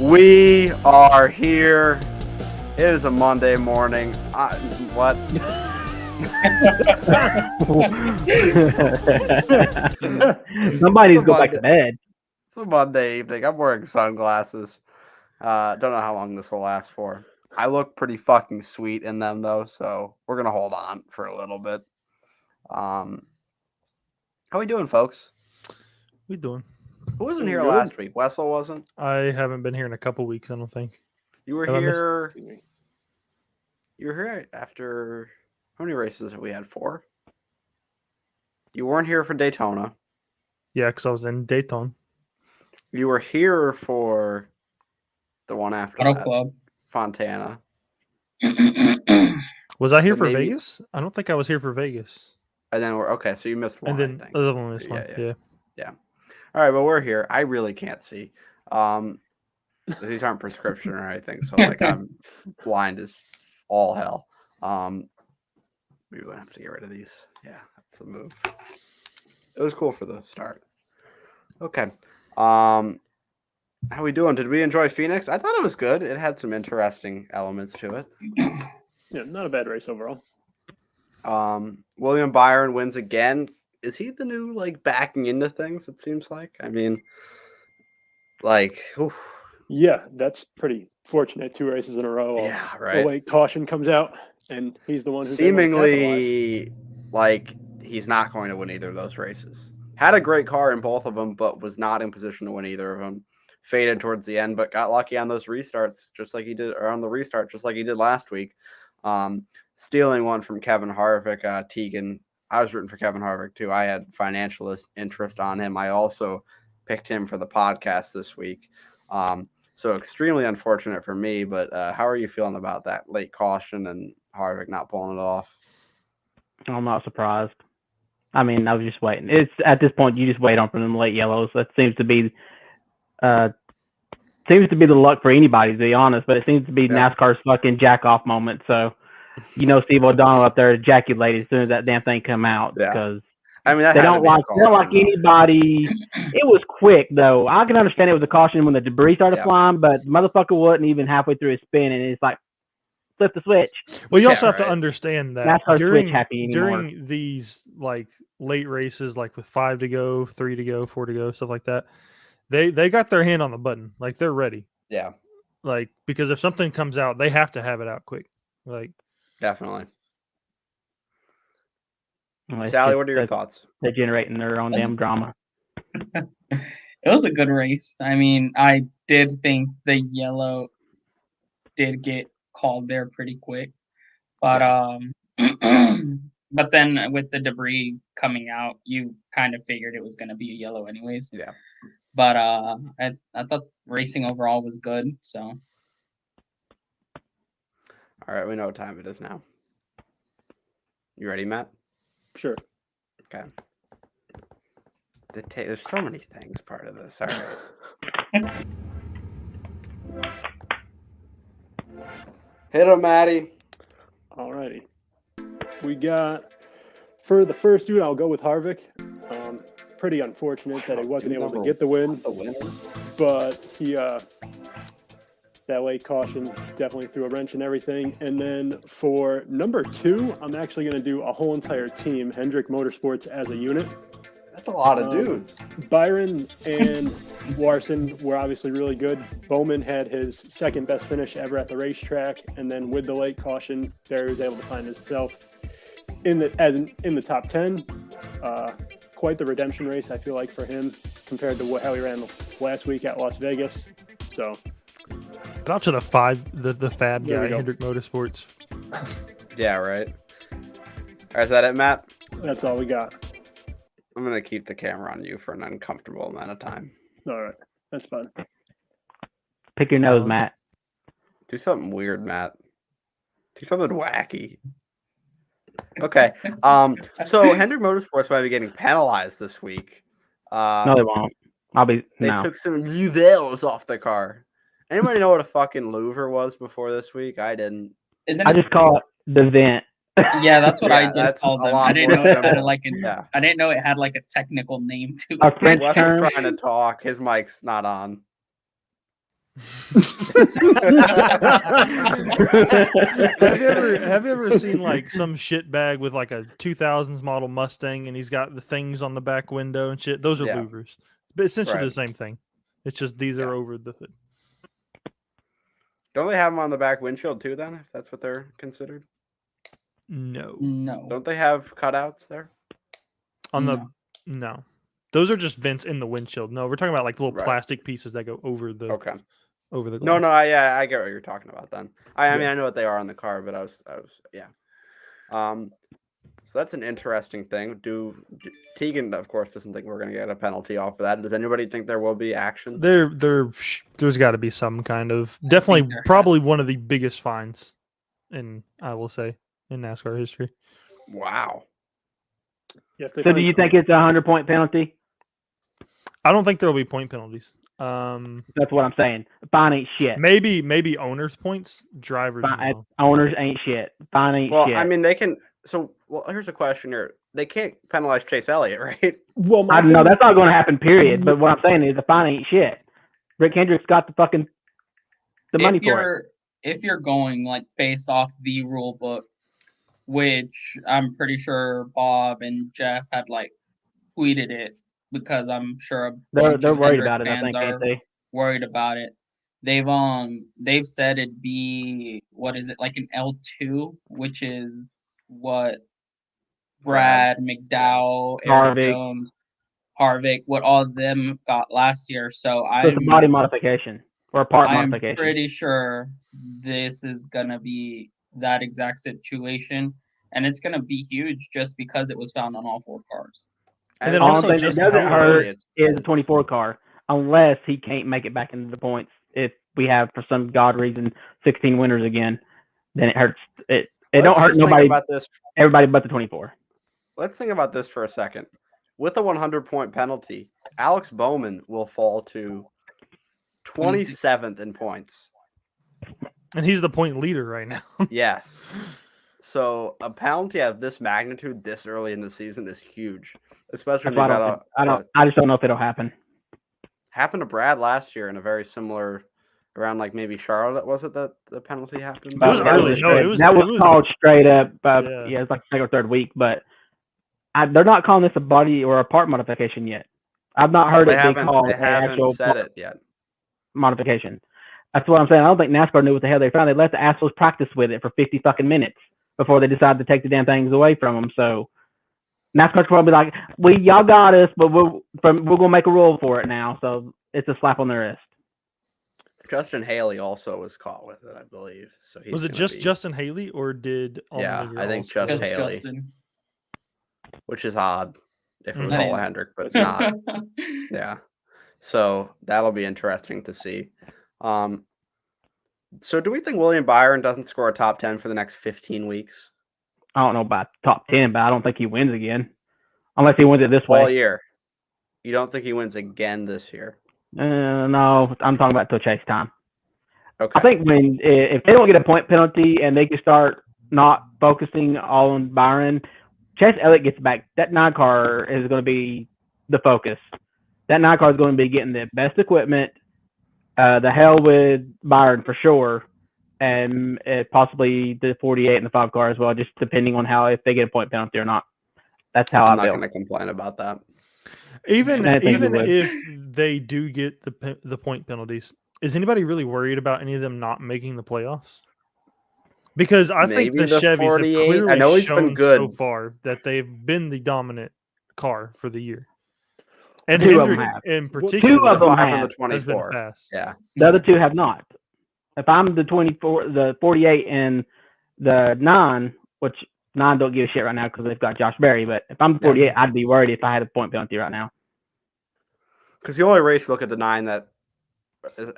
We are here. It is a Monday morning. What? Somebody needs to go back to bed. It's a Monday evening. I'm wearing sunglasses. Don't know how long this will last for. I look pretty fucking sweet in them though, so we're gonna hold on for a little bit. How we doing, folks? We doing? Who wasn't here last week? Wessel wasn't? I haven't been here in a couple weeks, I don't think. You were here. You were here after how many races have we had? 4? You weren't here for Daytona. Yeah, because I was in Daytona. You were here for the one after Auto that, Club. Fontana. Was I here But for maybe- Vegas? I don't think I was here for Vegas. And then we're okay. So you missed one. And then I think. the other one was one. Yeah. All right, but we're here. I really can't see. These aren't prescription or anything, so like I'm blind as all hell. We would have to get rid of these. Yeah, that's the move. It was cool for the start. Okay. How we doing? Did we enjoy Phoenix? I thought it was good. It had some interesting elements to it. Yeah, not a bad race overall. William Byron wins again. Is he the new like backing into things? It seems like. I mean, like, oof. Yeah, that's pretty fortunate. 2 races in a row. Yeah, The right. late caution comes out, and he's the one who's Seemingly like he's not going to win either of those races. Had a great car in both of them, but was not in position to win either of them. Faded towards the end, but got lucky on those restarts, just like he did, or on the restart, just like he did last week. Stealing one from Kevin Harvick, Tegan. I was rooting for Kevin Harvick too. I had financial interest on him. I also picked him for the podcast this week. So extremely unfortunate for me, but how are you feeling about that late caution and Harvick not pulling it off? I'm not surprised. I mean, I was just waiting. It's at this point you just wait on for them late yellows. That seems to be the luck for anybody, to be honest. But it seems to be NASCAR's fucking jack off moment. So, Steve O'Donnell up there ejaculated as soon as that damn thing come out because I mean, they don't like anybody. It was quick though. I can understand it was a caution when the debris started flying, but the motherfucker wasn't even halfway through his spin, and it's like flip the switch. Well, you also have to understand that during these like late races, like with 5 to go, 3 to go, 4 to go, stuff like that, they got their hand on the button, like they're ready. Yeah. Like because if something comes out, they have to have it out quick. Like definitely. Well, Sally, what are your thoughts? They're generating their own damn drama. It was a good race. I mean, I did think the yellow did get called there pretty quick, but but then with the debris coming out, you kind of figured it was going to be a yellow anyways. Yeah. But I thought racing overall was good. So. All right, we know what time it is now. You ready, Matt? Sure. Okay. There's so many things part of this. All right. Hit him, Maddie. All righty. We got, for the first dude, I'll go with Harvick. Pretty unfortunate that he wasn't able to get the win. But he, that late caution definitely threw a wrench in everything. And then for number 2, I'm actually going to do a whole entire team, Hendrick Motorsports as a unit. That's a lot of dudes. Byron and Larson were obviously really good. Bowman had his second best finish ever at the racetrack, and then with the late caution, Barry was able to find himself in the top 10. Quite the redemption race, I feel like, for him compared to how he ran last week at Las Vegas. So, shout out to the fab guy, Hendrick Motorsports. Yeah, right. All right, is that it, Matt? That's all we got. I'm going to keep the camera on you for an uncomfortable amount of time. All right. That's fine. Pick your nose, Matt. Do something weird, Matt. Do something wacky. Okay. So Hendrick Motorsports might be getting penalized this week. No, they won't. They took some Uvels off the car. Anybody know what a fucking louver was before this week? I didn't. Isn't I it? just call it the vent. Yeah, that's what I Yeah, just that's called a them. lot I didn't more know it had simple. like an. Yeah. I didn't know it had like a technical name to A it. French Wes term. is trying to talk. His mic's not on. Have you ever seen like some shit bag with like a 2000s model Mustang and he's got the things on the back window and shit? Those are Yeah. louvers. But essentially Right. the same thing. It's just these are Yeah. over the hood. Don't they have them on the back windshield too? Then, if that's what they're considered, No. No. don't they have cutouts there? On the No. no. Those are just vents in the windshield. No, we're talking about like little Right. plastic pieces that go over the Okay. over the No, glass. no, I get what you're talking about. Then, I Yeah. mean, I know what they are on the car, but I was, yeah. So that's an interesting thing. Tegan, of course, doesn't think we're going to get a penalty off of that. Does anybody think there will be action? There's got to be some kind of definitely there has probably one of the biggest fines in I will say in NASCAR history. Wow. Yeah, if they So do find you some- think it's a 100-point penalty? I don't think there will be point penalties. Um, That's what I'm saying. Fine ain't shit. maybe owners points, drivers. No. Owners ain't shit. Fine ain't Well, shit. I mean, they can. So, here's a question here. They can't penalize Chase Elliott, right? Well, my I know thing- that's not going to happen. Period. But what I'm saying is the fine ain't shit. Rick Hendricks got the money if for it. you're if you're going like based off the rule book, which I'm pretty sure Bob and Jeff had like tweeted it because I'm sure a bunch They're of worried Hendrick about it. I fans think, ain't are they? worried about it. They've said it'd be what is it like an L2, which is what Brad McDowell, Eric Harvick. Jones, Harvick, what all of them got last year. So So it's a body modification or a part I'm modification. pretty sure this is gonna be that exact situation, and it's gonna be huge just because it was found on all four cars. And then The also only thing just that doesn't how hurt Elliott- is a 24 car, unless he can't make it back into the points. If we have, for some god reason, 16 winners again, then it hurts. It Let's don't hurt just think nobody, about this. everybody but the 24. Let's think about this for a second. With a 100-point penalty, Alex Bowman will fall to 27th in points. And he's the point leader right now. Yes. So a penalty of this magnitude this early in the season is huge, especially That's when why you got I just don't know if it'll happen. happened to Brad last year in a very similar around like maybe Charlotte. Was it that the penalty happened? It was early. No, it was- that it was was- called straight up. Yeah. Yeah, it's like second or third week, but they're not calling this a body or a part modification yet. I've not heard They it be haven't, called they an haven't actual said it yet. modification. That's what I'm saying. I don't think NASCAR knew what the hell they found. They let the assholes practice with it for 50 fucking minutes before they decided to take the damn things away from them. So NASCAR's probably like, y'all got us, but we're gonna make a rule for it now. So it's a slap on the wrist. Justin Haley also was caught with it, I believe. So he's Was it gonna just be- Justin Haley or did Yeah, Allmendinger I think also? just Just Haley. Justin. which is odd if it was Mhm. That all is. Hendrick, but it's not. Yeah. So that'll be interesting to see. So do we think William Byron doesn't score a top 10 for the next 15 weeks? I don't know about top 10, but I don't think he wins again. Unless he wins it this All way. year. You don't think he wins again this year? No, I'm talking about till chase time. Okay. I think if they don't get a point penalty and they can start not focusing all on Byron, Chase Elliott gets back. That 9 car is going to be the focus. That 9 car is going to be getting the best equipment. The hell with Byron for sure, and possibly the 48 and the 5 car as well, just depending on if they get a point penalty or not. That's how I'm I not feel. going to complain about that. Even I think even he would. if they do get the point penalties, is anybody really worried about any of them not making the playoffs? Because I think Maybe the the Chevys 48. have clearly I know he's been shown good. so far that they've been the dominant car for the year. And 2 of them Hendrick have. in 2 particular of them 5 and have. the has been 24. fast. Yeah. The other 2 have not. If I'm the 24, the 48 and the 9, which 9 don't give a shit right now because they've got Josh Berry, but if I'm the 48, I'd be worried if I had a point penalty right now. Because the only race, look at the 9 that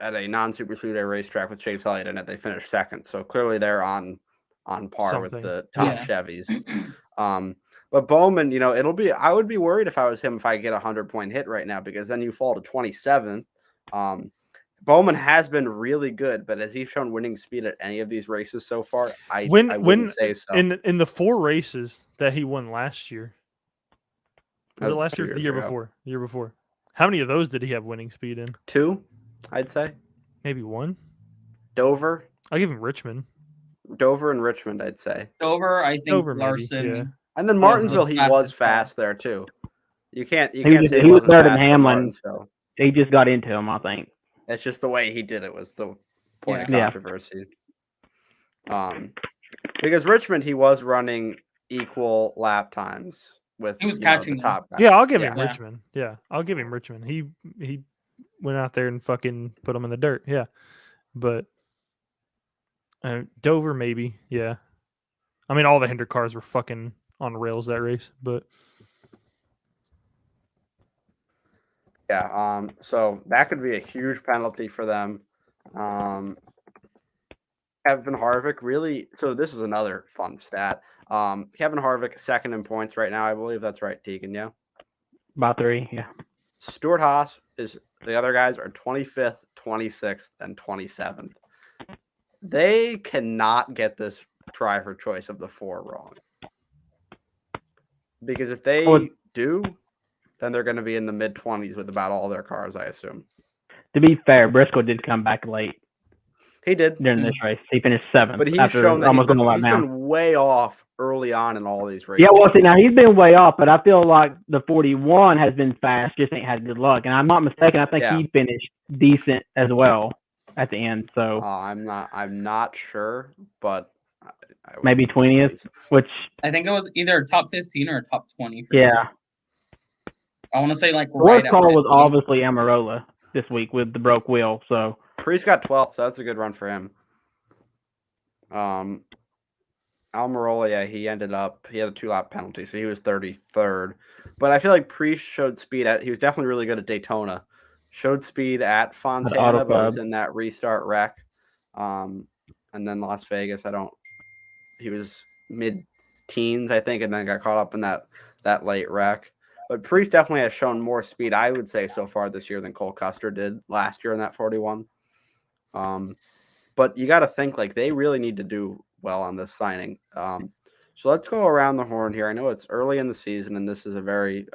at a non-super speedway racetrack with Chase Elliott in it, they finished second. So clearly they're on par with Something. the top Yeah. Chevys. But Bowman, I would be worried if I was him if I get a 100-point hit right now, because then you fall to 27th. Bowman has been really good, but has he shown winning speed at any of these races so far? I When wouldn't say so. in the 4 races that he won last year, was That it was last 2 year or the years year ago. before? The year before. How many of those did he have winning speed in? 2, I'd say. Maybe 1. Dover I'll give him Richmond. and Richmond, I'd say. Dover, I think Dover, maybe, Larson. yeah. And then was the Martinsville, he was fastest car. fast there too. You can't say He he was wasn't better than fast at Hamlin. Martinsville. He just got into him, I think. It's just the way he did it was the point of Yeah. controversy. Because Richmond, he was running equal lap times with He was the catching them. top guy. Yeah, I'll give him Yeah. Richmond. Yeah, I'll give him Richmond. He went out there and fucking put him in the dirt. Yeah, but Dover maybe. Yeah, I mean all the Hendrick cars were fucking on rails that race, but Yeah. So that could be a huge penalty for them. Kevin Harvick really. So this is another fun stat. Kevin Harvick second in points right now. I believe that's right, Tegan. Yeah. About 3, yeah. Stuart Haas is the other guys are 25th, 26th, and 27th. They cannot get this try for choice of the 4 wrong. Because if they do, then they're going to be in the mid-20s with about all their cars, I assume. To be fair, Briscoe did come back late He did. during this race. He finished 7th. But he's after shown that almost going to lap he's down. been way off early on in all these races. Yeah, well, see, now he's been way off, but I feel like the 41 has been fast, just ain't had good luck. And I'm not mistaken, I think Yeah. he finished decent as well at the end. So I'm not sure, but I would maybe 20th, which, I think it was either top 15 or top 20. For yeah. I want to say like The right worst at call was 15. obviously Amarola this week with the broke wheel. So Priest got 12th, so that's a good run for him. Almirola, yeah, he had a 2-lap penalty, so he was 33rd. But I feel like Priest showed speed he was definitely really good at Daytona. Showed speed at Fontana, but was in that restart wreck. And then Las Vegas, he was mid-teens, I think, and then got caught up in that late wreck. But Priest definitely has shown more speed, I would say, so far this year than Cole Custer did last year in that 41. But you got to think like they really need to do well on this signing. So let's go around the horn here. I know it's early in the season, and this is a very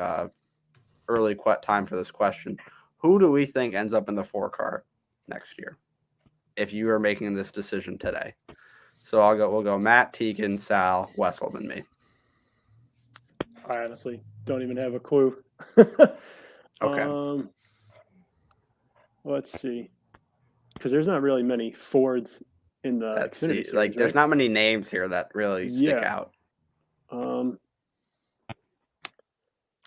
early time for this question. Who do we think ends up in the 4 car next year? If you are making this decision today. So we'll go Matt, Tegan, Sal, Westhold, and me. I honestly don't even have a clue. Okay. Let's see. Because there's not really many Fords in the Xfinity series, there's right? not many names here that really stick out. And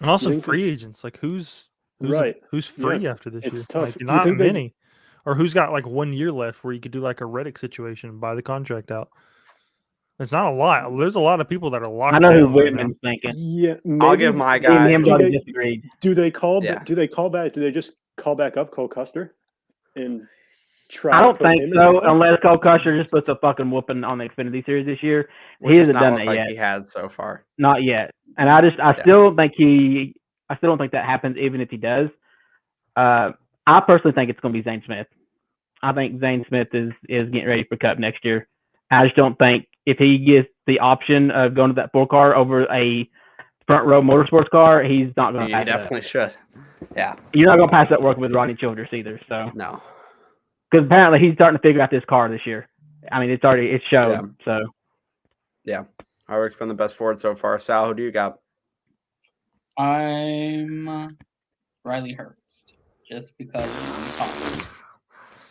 also free agents. Like who's free after this year? It's tough. Like, not many. Or who's got like 1 year left where you could do like a Reddick situation and buy the contract out. It's not a lot. There's a lot of people that are locked. I know who down right now. Whitman's thinking. Yeah, I'll give my guy. Him disagreed. Do they call? Yeah. Do they call back? Do they just call back up Cole Custer and try? I don't to put think him in so, the car? unless Cole Custer just puts a fucking whooping on the Xfinity Series this year. Which He does hasn't not done look that like yet. he has so far. Not yet. And I still don't think that happens, even if he does. I personally think it's going to be Zane Smith. I think Zane Smith is getting ready for Cup next year. I just don't think if he gets the option of going to that 4 car over a front row motorsports car, he's not going to pass He definitely should. Yeah. You're not going to pass that work with Rodney Childress either. So No. because apparently he's starting to figure out this car this year. I mean, it showed. Yeah. So yeah, Harvick's been the best Ford so far. Sal, who do you got? I'm Riley Hurst, just because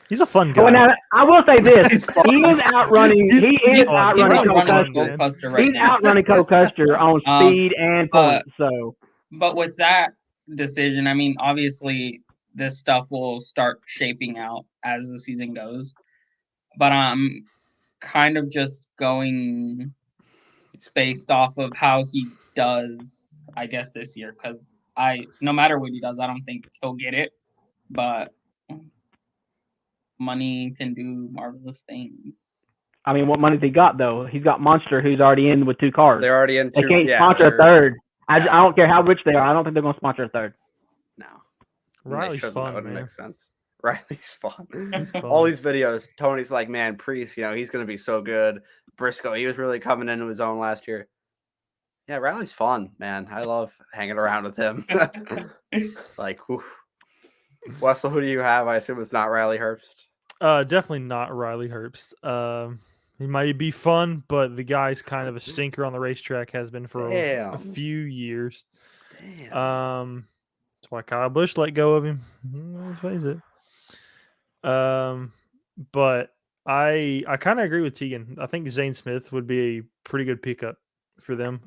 He's a fun guy. Well, now, I will say this: He's fun. he is outrunning. He is outrunning Cole outrunning Custer. Cole Custer right He's now. outrunning Cole Custer on speed and points. So, But with that decision, I mean, obviously this stuff will start shaping out as the season goes. But I'm kind of just going based off of how he does, I guess, this year. Because no matter what he does, I don't think he'll get it. But money can do marvelous things. I mean, what money's he got though? He's got Monster, who's already in with 2 cars. They're already in 2. They can't yeah, sponsor a they're- third. I no. don't care how rich they are. I don't think they're going to sponsor a third. No. Riley's They shouldn't. fun, That wouldn't man. make sense. Riley's fun. He's fun. All these videos, Tony's like, man, Priest, he's going to be so good. Briscoe, he was really coming into his own last year. Yeah, Riley's fun, man. I love hanging around with him. Like, whew. Wessel, who do you have? I assume it's not Riley Herbst. Definitely not Riley Herbst. He might be fun, but the guy's kind of a stinker on the racetrack, has been for a few years. Damn. That's why Kyle Busch let go of him. Let's face it. But I kind of agree with Tegan. I think Zane Smith would be a pretty good pickup for them.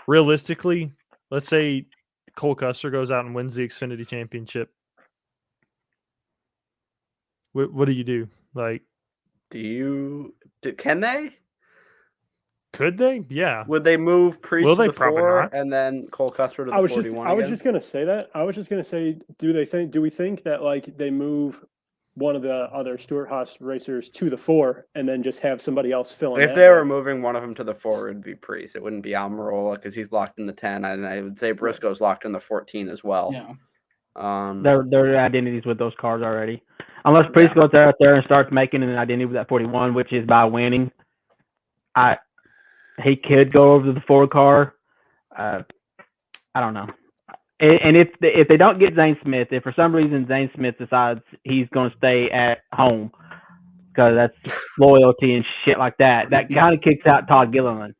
Realistically, let's say Cole Custer goes out and wins the Xfinity Championship. What do you do? Like, can they? Could they? Yeah. Would they move Priest Will to they? the Probably 4 not. and then Cole Custer to the 41 I was again? just gonna say that. I was just gonna say, do we think that like they move one of the other Stuart Haas racers to the 4 and then just have somebody else fill in? If they were moving one of them to the 4, it'd be Priest. It wouldn't be Almirola because he's locked in the 10, and I would say Briscoe's locked in the 14 as well. Yeah. Their identities with those cars already. Unless Priest goes out there and starts making an identity with that 41, which is by winning. He could go over to the 4 car. I don't know. And if they don't get Zane Smith, if for some reason Zane Smith decides he's going to stay at home because that's loyalty and shit like that, that kind of kicks out Todd Gilliland.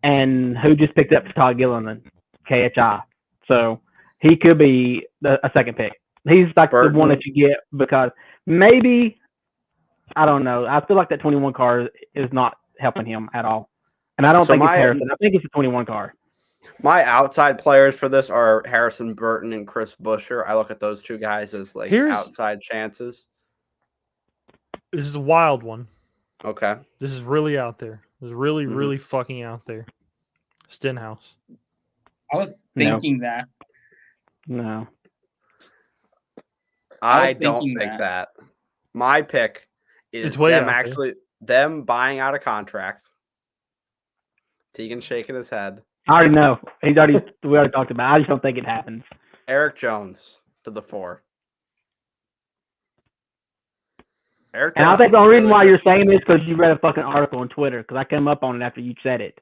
And who just picked up Todd Gilliland? KHI. So he could be a second pick. He's like the one that you get because maybe, I don't know. I feel like that 21 car is not helping him at all. And I don't think it's Harrison. I think it's a 21 car. My outside players for this are Harrison Burton and Chris Buescher. I look at those two guys as like outside chances. This is a wild one. Okay. This is really out there. This is really, really fucking out there. Stenhouse. I was thinking that. No. I don't think that. My pick is them buying out a contract. Tegan's shaking his head. I already know. We already talked about it. I just don't think it happens. Eric Jones to the 4. And I think the only reason why you're saying this is because you read a fucking article on Twitter, because I came up on it after you said it.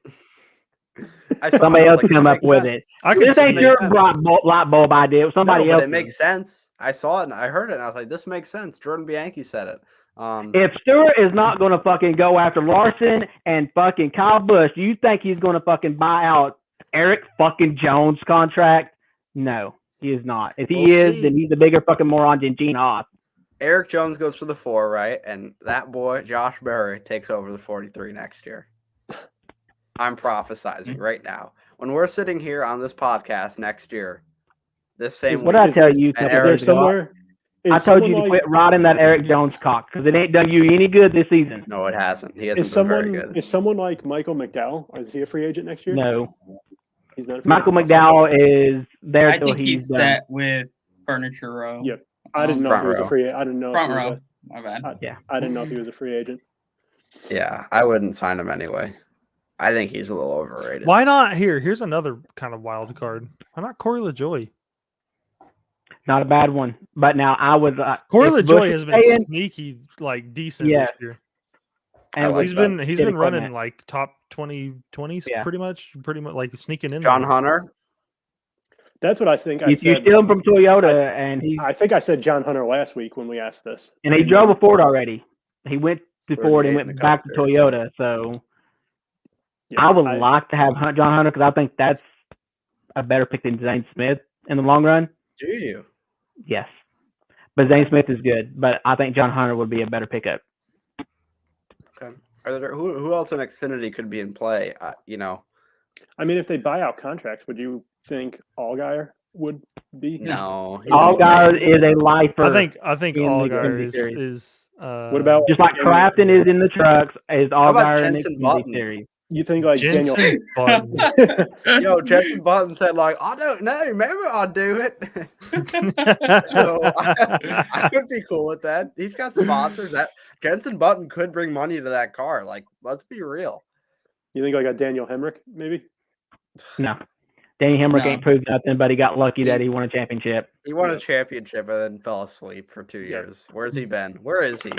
Somebody else came up with it. This ain't your light bulb idea. It was somebody else. It makes sense. I saw it and I heard it and I was like, this makes sense. Jordan Bianchi said it. If Stewart is not going to fucking go after Larson and fucking Kyle Busch, do you think he's going to fucking buy out Eric fucking Jones' contract? No, he is not. If he is, then he's a bigger fucking moron than Gene Haas. Eric Jones goes for the 4, right? And that boy, Josh Berry, takes over the 43 next year. I'm prophesizing right now. When we're sitting here on this podcast next year, this same what I tell you, somewhere. I told you to quit riding that Eric Jones cock because it ain't done you any good this season. No, it hasn't. He hasn't been very good. Is someone like Michael McDowell? Is he a free agent next year? No. He's not. Michael McDowell is there I till think he's done. set with Furniture Row. Yep. I didn't know if he was a free agent. I didn't know. Front row. My bad. I didn't know if he was a free agent. Yeah, I wouldn't sign him anyway. I think he's a little overrated. Why not? Here's another kind of wild card. Why not Corey LaJoie? Not a bad one. But now I would. Corey LaJoie has been sneaky, like decent this year. And he's been running like top 20s pretty much like sneaking in. John Hunter. That's what I think. You steal him from Toyota, and I think I said John Hunter last week when we asked this. And he drove a Ford already. He went to Ford and went back to Toyota. So I would like to have John Hunter because I think that's a better pick than Zane Smith in the long run. Do you? Yes. But Zane Smith is good. But I think John Hunter would be a better pickup. Okay. Are there who else in Xfinity could be in play? I mean, if they buy out contracts, would you think Allgaier would be? No. Allgaier is a lifer. I think Allgaier is what about just like Crafton is in the trucks, is Allgaier in the Jenson Xfinity Button? series. You think like Jenson Daniel? Button. Yo, Jenson Button said like, I don't know, maybe I'll do it. So I could be cool with that. He's got sponsors. That Jenson Button could bring money to that car. Like, let's be real. You think like a Daniel Hemrick, maybe? No. Danny Hamrick No. ain't proved nothing, but he got lucky that he won a championship. He won a championship and then fell asleep for 2 years. Where's he been? Where is he?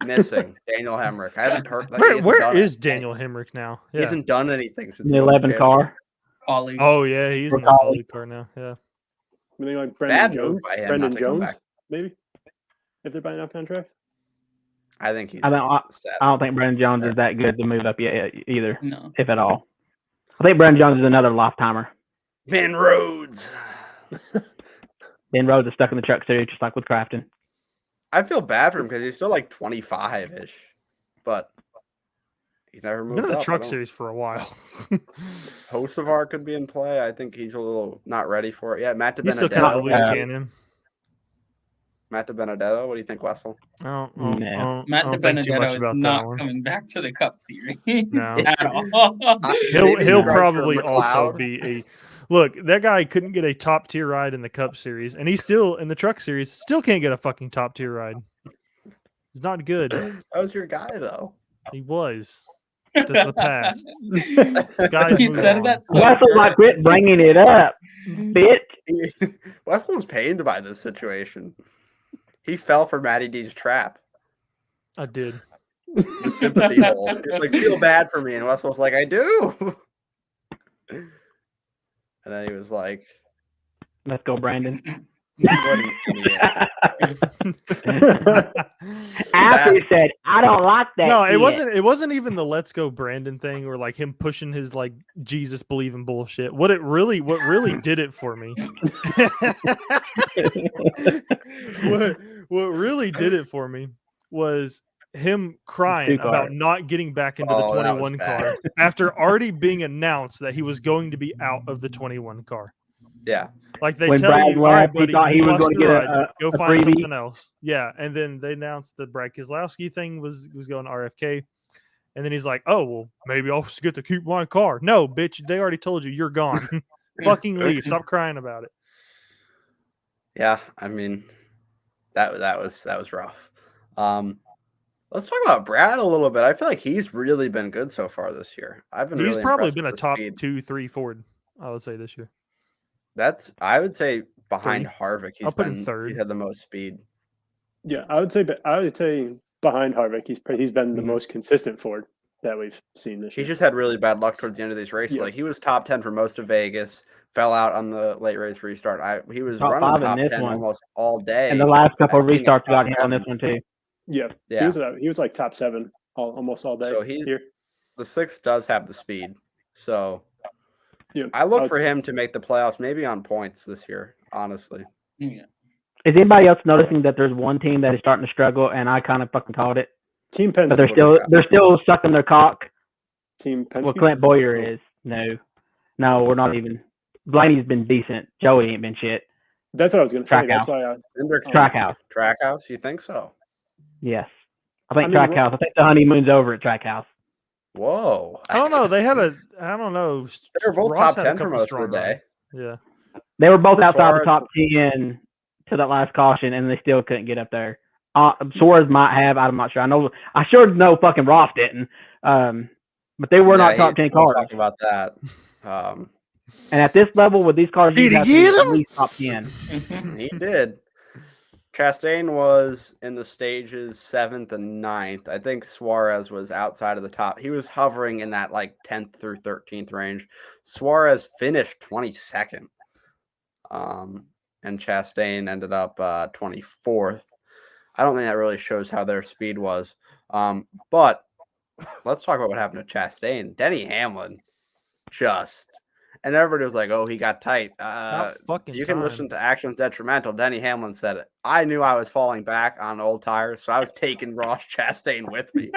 Missing. Daniel Hemrick. I haven't heard. Like, Where is Daniel Hemrick now? He hasn't done anything since The he won 11 champion. car. Colleague. Oh yeah, he's in the Colleague. colleague car now. Yeah. Anything like Bad Brendan move Jones? by him Brendan not to come Jones, back. maybe? If they're buying out contract? I think he's. I sad. don't think Brandon Jones is that good to move up yet either, No. if at all. I think Brandon Jones is another lifetimer. Ben Rhodes. Ben Rhodes is stuck in the truck series, just like with Crafton. I feel bad for him because he's still like 25-ish, but he's never Been moved in the up. truck series for a while. Hocevar could be in play. I think he's a little not ready for it yet. Matt He's still kind of a loose DiBenedetto. cannon. Matt DiBenedetto. What do you think, Wessel? I Nah. Matt don't think too much DiBenedetto is about that not one. coming back to the Cup Series No. at all. He'll Maybe he'll Roger probably also McLeod. be a look. That guy couldn't get a top tier ride in the Cup Series, and he's still in the Truck Series. Still can't get a fucking top tier ride. He's not good. That was your guy, though. He was. That's the past. Guys, He move said on. that so Wessel might quit bringing it up, bitch. Wessel was pained by this situation. He fell for Matty D's trap. I did. The sympathy hole. He's like, feel bad for me. And Wessel was like, I do. And then he was like, Let's go, Brandon. what an idiot. After he said, I don't like that. No, it shit." It wasn't even the "Let's Go Brandon" thing, or like him pushing his like Jesus believing bullshit. What really did it for me? what really did it for me was him crying Two-car. about not getting back into the Oh, that was 21 bad. car after already being announced that he was going to be out of the 21 car. Yeah. Like they When tell Brad you, all right, left, he buddy, thought he you was lost going to your get ride. Go a find freebie. something else. Yeah, and then they announced the Brad Keselowski thing was going to RFK, and then he's like, "Oh well, maybe I'll just get to keep my car." No, bitch, they already told you you're gone. Fucking leave. Stop crying about it. Yeah. I mean, that was rough. Let's talk about Brad a little bit. I feel like he's really been good so far this year. I've been He's really probably impressed been a with the top speed. 2, 3 Ford, I would say, this year. I would say behind Three. Harvick, I'll put him third. He's had the most speed. Yeah, I would say behind Harvick, he's been the Mhm. most consistent Ford that we've seen this He year. just had really bad luck towards the end of these races. Yeah. Like he was top 10 for most of Vegas, fell out on the late race restart. He was Top running 5 in top this 10 one. almost all day. And the last couple of I think it's restarts got top him on this 7. one, too. Yeah, Yeah. he was like top 7 almost all day So here. the 6 does have the speed. So Yeah, I look would for say- him to make the playoffs, maybe on points this year, honestly. Yeah. Is anybody else noticing that there's one team that is starting to struggle, and I kind of fucking called it? Team But Penske. they're still sucking their cock. Team Penske. Well, Clint Boyer is. No, we're not even. Blaney's been decent. Joey ain't been shit. That's what I was going to say. Trackhouse. That's why Hendrick's Trackhouse. Trackhouse, you think so? Yes. I think I mean, Trackhouse. I think the honeymoon's over at Trackhouse. Whoa. I don't know. They had I don't know. They were both Ross top had a 10 for couple most of the strong day. runs. Yeah. They were both outside the Suarez- top 10 to that last caution, and they still couldn't get up there. Suarez might have. I'm not sure. I sure know fucking Ross didn't. But they were not top 10 we'll cars. talk about that. And at this level, with these cars, Did you he have to get be at him? least top 10. He did. Chastain was in the stages 7th and 9th. I think Suarez was outside of the top. He was hovering in that like 10th through 13th range. Suarez finished 22nd. And Chastain ended up 24th. I don't think that really shows how their speed was. But let's talk about what happened to Chastain. Denny Hamlin and everybody was like, oh, he got tight. fucking You can time. listen to Actions Detrimental. Denny Hamlin said it. I knew I was falling back on old tires, so I was taking Ross Chastain with me.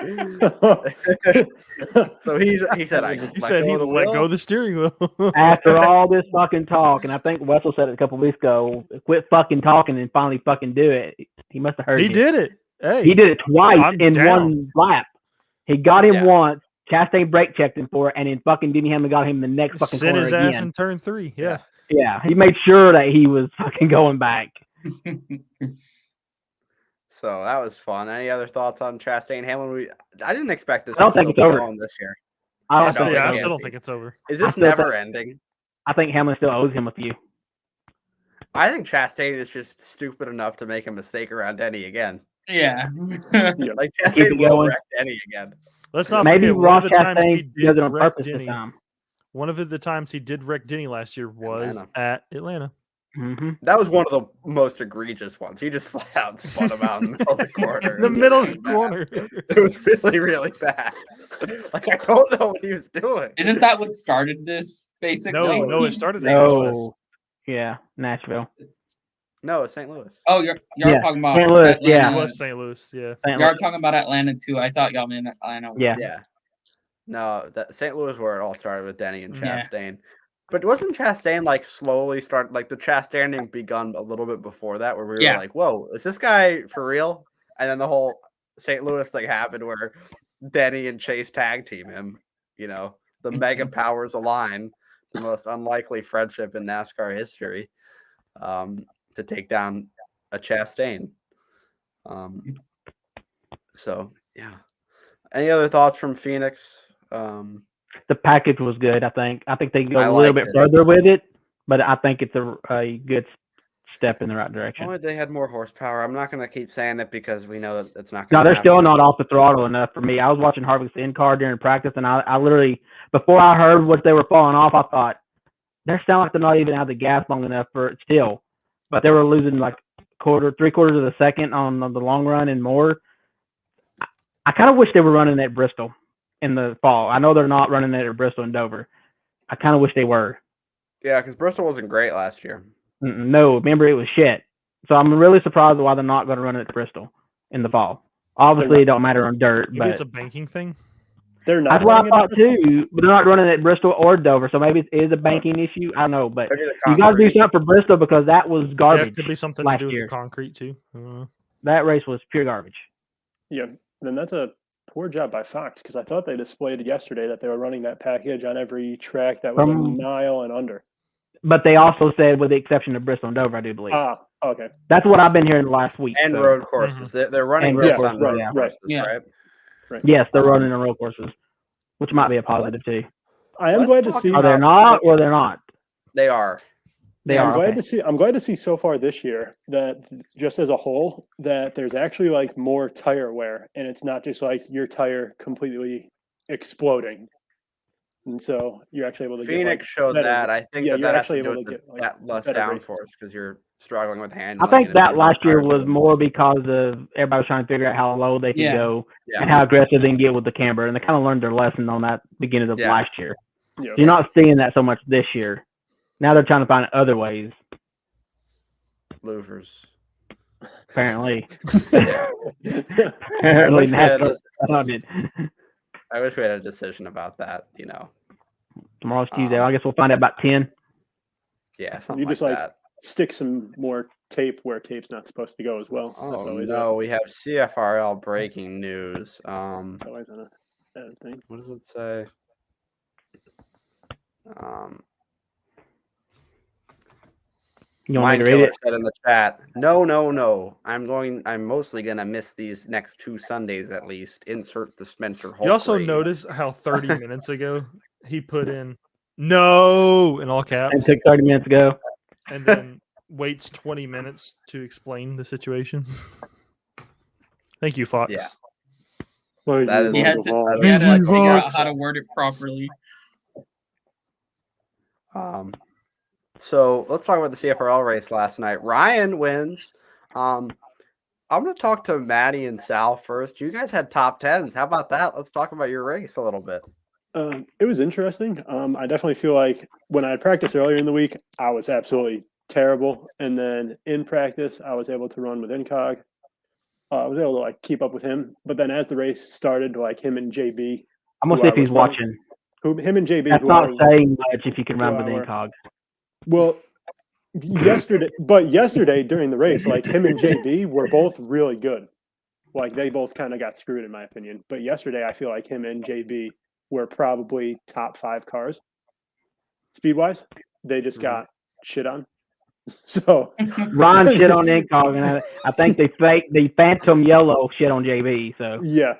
So he said, He said he let go of the steering wheel. After all this fucking talk, and I think Wessel said it a couple weeks ago, quit fucking talking and finally fucking do it. He must have heard He you. did it. Hey, He did it twice I'm in down. one lap. He got him Yeah. once. Chastain brake checked him for it, and then fucking Denny Hamlin got him the next fucking sent corner his ass again. in turn 3. Yeah. Yeah, he made sure that he was fucking going back. So that was fun. Any other thoughts on Chastain Hamlin? I didn't expect this. I don't to think still it's be over. going this year. I Yeah, don't think no, Yeah, I it still can't don't be. think it's over. Is I this still never ending? I think Hamlin still owes him a few. I think Chastain is just stupid enough to make a mistake around Denny again. Yeah. Like Keep Chastain it will going. wreck Denny again. Let's not Maybe forget one of Ross the times he Chastain does did it on wreck purpose this Denny. time. One of the times he did wreck Denny last year was Atlanta. at Atlanta. Mm-hmm. That was one of the most egregious ones. He just flat out spun him out in the middle of the corner. In the It was middle of really the bad. corner. It was really, really bad. Like, I don't know what he was doing. Isn't that what started this, basically? No, it started at Nashville. No. Yeah, Nashville. No, it's St. Louis. Oh, y'all Yeah, talking about St. Louis, It yeah. was St. Louis, yeah. St. Y'all Louis. talking about Atlanta too. I thought y'all meant Atlanta. Yeah. Yeah. No, that St. Louis where it all started with Denny and Yeah. Chastain. But wasn't Chastain like slowly start like the Chastaining begun a little bit before that where we were Yeah. like, whoa, is this guy for real? And then the whole St. Louis thing happened where Denny and Chase tag team him, you know, the mega powers align, the most unlikely friendship in NASCAR history, to take down a Chastain. So yeah. Any other thoughts from Phoenix? The package was good, I think. I think they can go I a little liked bit it. further with it, but I think it's a good step in the right direction. Oh, they had more horsepower. I'm not going to keep saying it because we know that it's not No, going they're still not off the throttle enough for me. I was watching Harvick's in-car during practice, and I literally, before I heard what they were falling off, I thought, they sound like they're not even out of the gas long enough for it still. But they were losing like three-quarters of a second on the long run and more. I kind of wish they were running at Bristol in the fall. I know they're not running it at Bristol and Dover. I kind of wish they were. Yeah, because Bristol wasn't great last year. No, remember it was shit. So I'm really surprised why they're not going to run it at Bristol in the fall. Obviously, it don't matter on dirt, Maybe but it's a banking thing. They're not. that's what I running it at thought Bristol? too. But they're not running it at Bristol or Dover, so maybe it is a banking issue. I don't know, but Maybe the you got to do concrete. something for Bristol because that was Yeah, garbage. it could be something to last do with year. the concrete too. That race was pure garbage. Yeah, then that's a poor job by Fox because I thought they displayed yesterday that they were running that package on every track that was a mile and under. But they also said, with the exception of Bristol and Dover, I do believe. Ah, okay. That's what I've been hearing last week. And so. road courses. They're running And race road on courses, road yeah. courses, Yeah. right? Yes, they're running on road courses, which might be a positive too. I am Let's glad to talk see. Are they not, or they're not? They are. They I'm are. glad Okay. to see. I'm glad to see so far this year that just as a whole that there's actually like more tire wear, and it's not just like your tire completely exploding. And so you're actually able to Phoenix get showed better, that. I think yeah, that you're has actually to do able with to get that less better races. downforce because you're struggling with I handling. think and that being last year tired. was more because of everybody was trying to figure out how low they could Yeah. go Yeah. and how aggressive they can get with the camber, and they kind of learned their lesson on that beginning of Yeah. last year. Yeah. You're not seeing that so much this year. Now they're trying to find other ways. Losers. Apparently, Yeah. apparently, wish we had NASCAR started. I wish we had a decision about that. You know. Tomorrow's Tuesday. I guess we'll find out about 10. Yeah, something You like just like that. stick some more tape where tape's not supposed to go as well. That's Oh always no, we have CFRL breaking news. That's always a thing. What does it say? You want me Mind to read Killer it? said in the chat, no. I'm mostly gonna miss these next 2 Sundays at least. Insert the Spencer Hall. You also notice how 30 minutes ago he put in "no" in all caps, It took 30 minutes ago. and then waits 20 minutes to explain the situation. Thank you, Fox. Yeah. Well, That is He had to, I he had to like figure out Fox. how to word it properly. So let's talk about the CFRL race last night. Ryan wins. I'm going to talk to Maddie and Sal first. You guys had top 10s. How about that? Let's talk about your race a little bit. It was interesting. I definitely feel like when I had practiced earlier in the week, I was absolutely terrible. And then in practice, I was able to run with Incog. I was able to like keep up with him. But then as the race started, like him and JB, I'm going to see if he's watching. him and JB, That's not saying much if you can run with who are- Incog. well, yesterday during the race, like him and JB were both really good. Like they both kind of got screwed in my opinion. But yesterday, I feel like him and JB were probably top 5 cars. Speed wise, they just got shit on. So Ron shit on Incog, and I think the Phantom Yellow shit on JB. So yeah.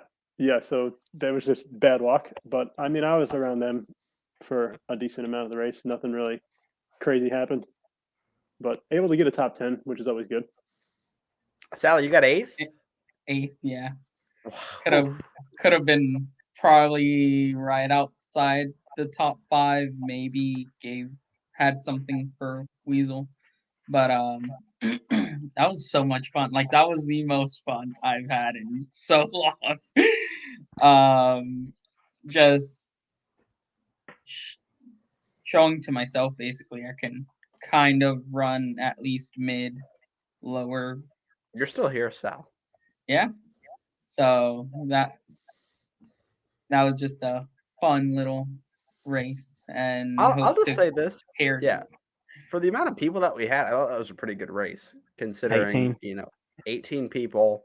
So that was just bad luck. But I mean, I was around them for a decent amount of the race. Nothing really crazy happened. But able to get a top 10, which is always good. Sally, you got 8th? 8th, yeah. Could have been probably right outside the top 5. Maybe had something for Weasel, but that was so much fun. Like that was the most fun I've had in so long. Just showing to myself basically I can kind of run at least mid, lower. You're still here, Sal. Yeah. So that was just a fun little race, and I'll just say this. Yeah. Yeah. For the amount of people that we had, I thought that was a pretty good race, considering 18. 18 people,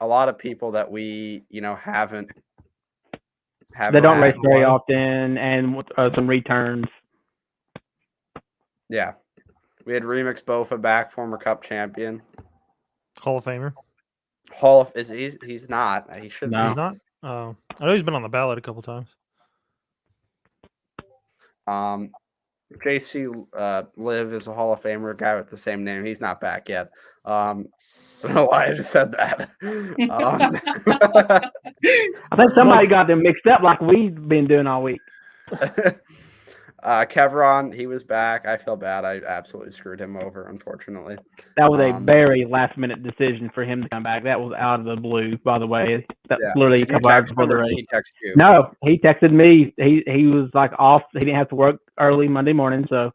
a lot of people that we haven't. They don't race very one. often, and some returns. Yeah, we had Remix Bofa back, former Cup champion, Hall of Famer. He's not. He should. No. He's not. Oh, I know he's been on the ballot a couple times. JC Liv is a Hall of Famer, guy with the same name. He's not back yet. I don't know why I just said that. I think somebody got them mixed up like we've been doing all week. Kevron, he was back. I feel bad. I absolutely screwed him over, unfortunately. That was a very last-minute decision for him to come back. That was out of the blue, by the way. That was literally a couple hours before the race. He texted you. No, he texted me. He was like off. He didn't have to work early Monday morning, so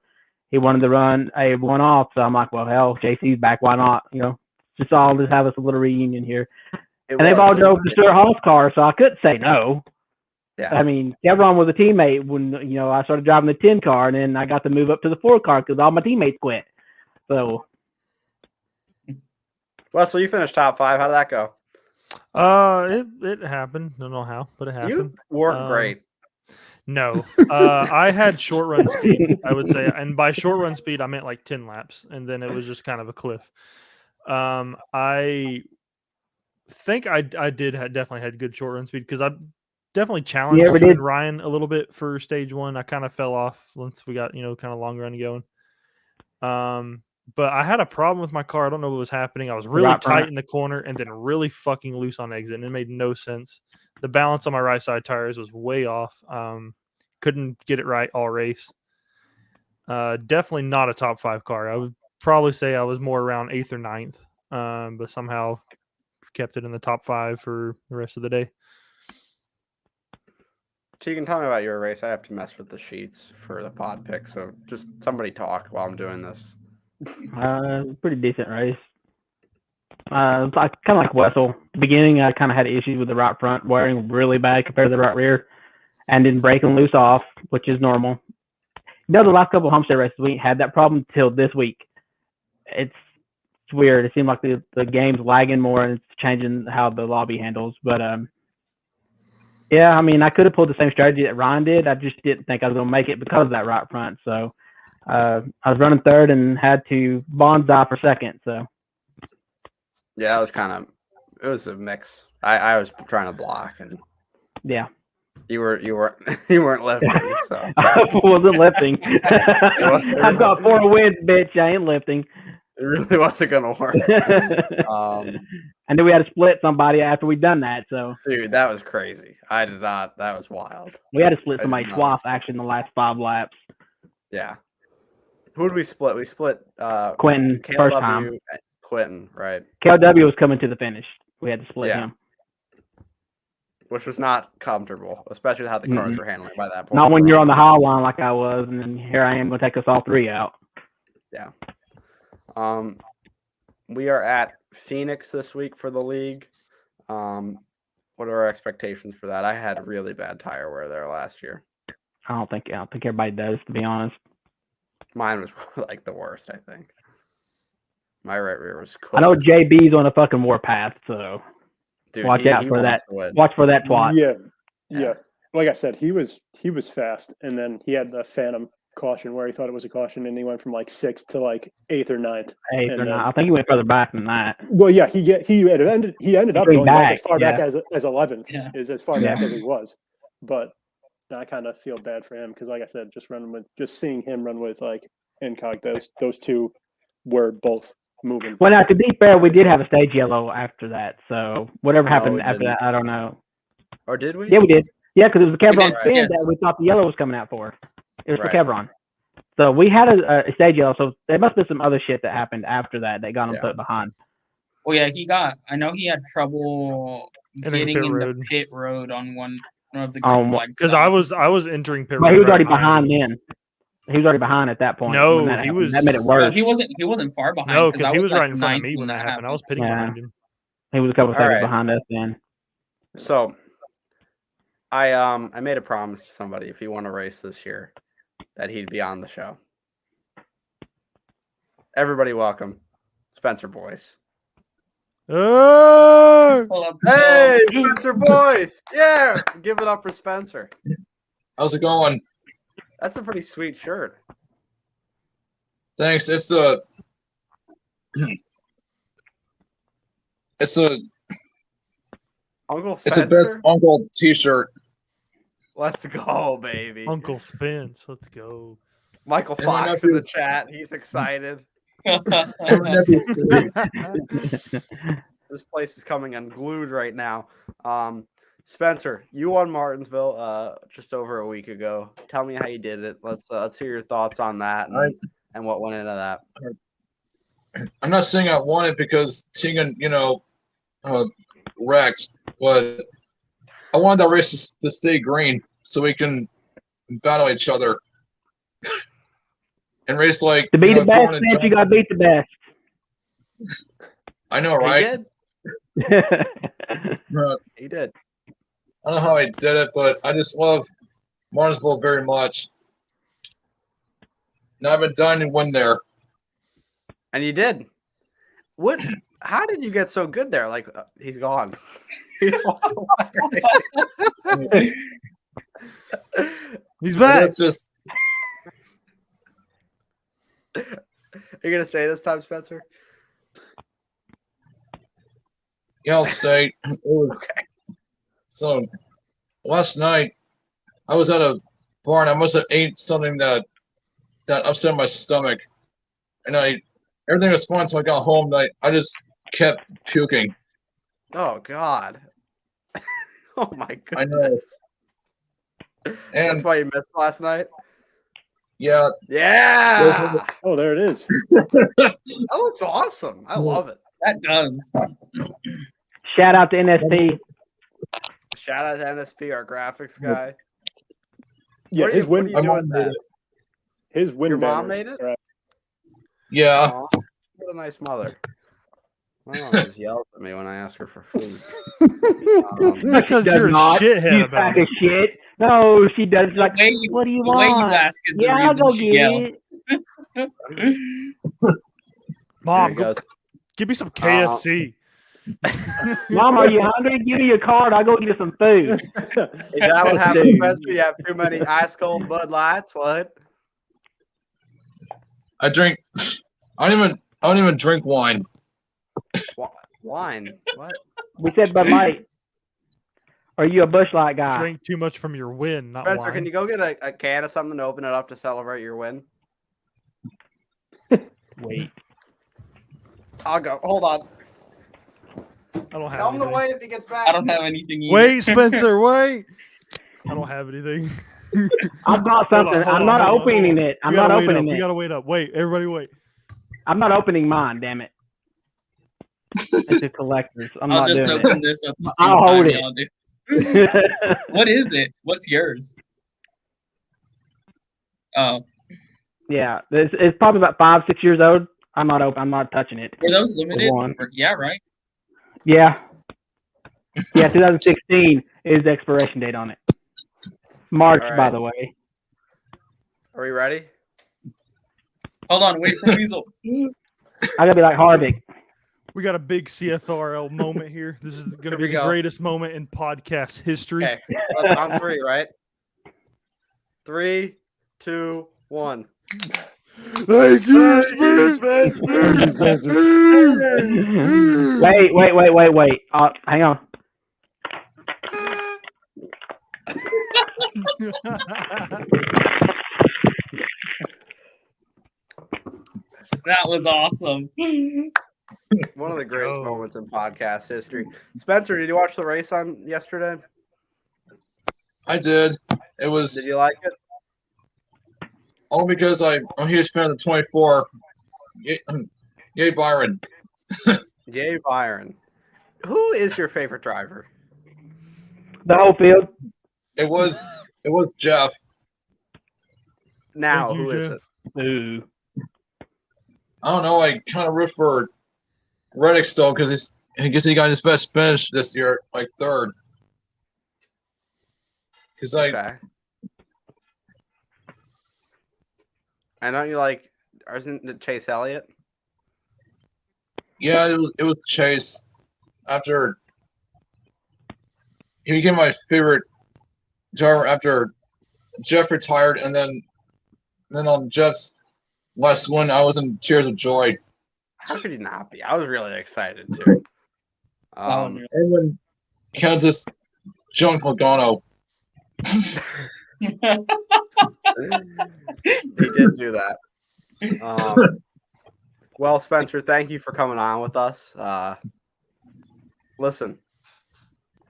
he wanted to run a one-off. So I'm like, well, hell, JC's back. Why not? Just have us a little reunion here. They've all drove the Stuart Hall's car, so I couldn't say no. Yeah. I mean, Kevron was a teammate when I started driving the 10 car, and then I got to move up to the 4 car because all my teammates quit. So, Wesley, you finished top 5. How did that go? It happened. Don't know how, but it happened. You weren't great. No, I had short run speed, I would say, and by short run speed I meant like 10 laps, and then it was just kind of a cliff. I think I definitely had good short run speed because I definitely challenged Ryan a little bit for stage 1. I kind of fell off once we got kind of long run going. But I had a problem with my car. I don't know what was happening. I was really tight in the corner and then really fucking loose on exit, and it made no sense. The balance on my right side tires was way off. Couldn't get it right all race. Definitely not a top 5 car. I would probably say I was more around 8th or 9th, but somehow kept it in the top 5 for the rest of the day. So you can tell me about your race. I have to mess with the sheets for the pod pick, so just somebody talk while I'm doing this. Pretty decent race. Kind of like Wessel. Beginning, I kind of had issues with the right front wearing really bad compared to the right rear, and then breaking loose off, which is normal. The last couple of Homestead races, we had that problem until this week. It's weird. It seemed like the game's lagging more, and it's changing how the lobby handles. But yeah, I mean, I could have pulled the same strategy that Ryan did. I just didn't think I was going to make it because of that right front. So I was running 3rd and had to bonsai for 2nd. So yeah, it was a mix. I was trying to block, and yeah, you weren't lifting. So I wasn't lifting. I've got 4 wins, bitch. I ain't lifting. It really wasn't gonna work. And then we had to split somebody after we'd done that. So dude, that was crazy. I did not. That was wild. We had to split somebody twice actually in the last 5 laps. Yeah. Who did we split? We split Quentin KLW, first time. Quentin, right? KLW was coming to the finish. We had to split him. Which was not comfortable, especially how the cars were handling by that point. Not when you're on the high line like I was, and then here I am going to take us all 3 out. Yeah. We are at Phoenix this week for the league. What are our expectations for that? I had really bad tire wear there last year. I don't think everybody does, to be honest. Mine was like the worst, I think. My right rear was cooked. I know JB's on a fucking warpath, so dude, watch out for that. Watch for that twat. Yeah. Like I said, he was fast, and then he had the phantom caution where he thought it was a caution, and he went from like 6th to like 8th or 9th. 8th or 9th. I think he went further back than that. Well, yeah, he ended up going back, as far back as 11th. Yeah. Is as far back as he was. But I kind of feel bad for him because, like I said, just seeing him run with like Hancock. Those two were both moving. Well, now to be fair, we did have a stage yellow after that. So whatever happened we after didn't. that, I don't know. Or did we? Yeah, we did. Yeah, because it was the Chevron did, spin yes. that we thought the yellow was coming out for. It was Right. for Chevron. So we had a stage yellow. So there must have been some other shit that happened after that got him Yeah. put behind. Well, yeah, I know he had trouble Entering getting pit in road. the pit road on one of the On green what- flag Because stops. I was entering pit But road. he was right already behind him. then. He was already behind at that point. No, when that he happened. was- That made it Well, worse. he wasn't far behind. No, because because he was right in front of me ninth when that happened. I was pitting Yeah. behind him. He was a couple All seconds right. behind us then. So I made a promise to somebody if he won a race this year that he'd be on the show. Everybody welcome Spencer Boyce. Oh! Let's Hey, go. Spencer Boyce! Yeah, give it up for Spencer. How's it going? That's a pretty sweet shirt. Thanks. It's a Uncle it's Spencer. a best uncle T-shirt. Let's go, baby. Uncle Spence, let's go. Michael And my Fox in the nephew's- chat. He's excited. And my nephew's three. This place is coming unglued right now. Spencer, you won Martinsville just over a week ago. Tell me how you did it. Let's hear your thoughts on that and what went into that. I'm not saying I won it because Tegan, wrecked, but I wanted that race to stay green so we can battle each other and race like To be the best, going to Spence, you got to beat the best. I know, He right? did. Uh, He did. I don't know how I did it, but I just love Martinsville very much. And I've been dying to win there. And you did. What? How did you get so good there? Like he's gone. He's walked away. He's But back. that's just Are you gonna stay this time, Spencer? Cal State. Okay. So last night I was at a bar and I must have ate something that upset my stomach, and everything was fine until I got home. And I just kept puking. Oh God. Oh my goodness. I know. That's And why you missed last night. yeah, Yeah. Oh, there it is. That looks awesome. I love it. That does. Shout out to NSP. Shout out to NSP, our graphics guy. Yeah, What are his you- what are win. you doing mom with made that? it. His win. Your mom banners made it? are at- Yeah, Aw, what a nice mother. My mom just yells at me when I ask her for food. Because Does you're a not. shithead You about sack of it. shit. No, she does. Like, The way you, what do you the way want? you ask is the Yeah, I'll reason go she get yells. it. Mom, There he go, goes. give me some KFC. Mom, are you hungry? Give me your card. I'll go get you some food. Is that what happens, Dude. Spencer? You have too many ice cold Bud Lights? What? I drink. I don't even drink wine. Wine? What? We said Bud Light. Are you a Bush Light guy? Drink too much from your win, not Spencer, wine. can you go get a can of something to open it up to celebrate your win? Wait. I'll go. Hold on. I don't have Tell him to anything. wait if he gets back. I don't have anything either. Wait, Spencer, wait. I don't have anything. I brought Hold on, something. hold I'm on, not hold on, opening hold on. it. I'm We not gotta wait opening up. We it. gotta wait up. Wait, everybody wait. I'm not opening mine. Damn it. It's a collector's. I'm I'll not just doing open this at the same I'll time hold it. y'all do. it. What is it? What's yours? Oh, Yeah, it's probably about 5-6 years old. I'm not open. I'm not touching it. were those limited? One. Yeah, right. Yeah. Yeah, 2016 is the expiration date on it. March, All right. by the way. Are we ready? Hold on, wait for Weasel. I gotta be like Harvick. We got a big CFRL moment here. This is going to Here be we the go. greatest moment in podcast history. Okay. Let's, on three, right? 3, 2, 1. Thank you, Spence. Wait. Hang on. That was awesome. One of the greatest moments in podcast history. Spencer, did you watch the race on yesterday? I did. It Did was you like it? only because I'm a huge fan of the 24. Yay, Byron. Yay, Byron. Who is your favorite driver? The whole field. It was Jeff. Now, Thank you, who is Jeff. it? Ooh. I don't know. I kind of root for Reddick still because he got his best finish this year, like third. Because Okay. And don't you like, isn't it Chase Elliott? yeah, it was Chase. After he became my favorite driver after Jeff retired, and then on Jeff's last win, I was in tears of joy. How could you not be? I was really excited too. was really- And when Kansas junked Logano. He did do that. Well, Spencer, thank you for coming on with us. Listen,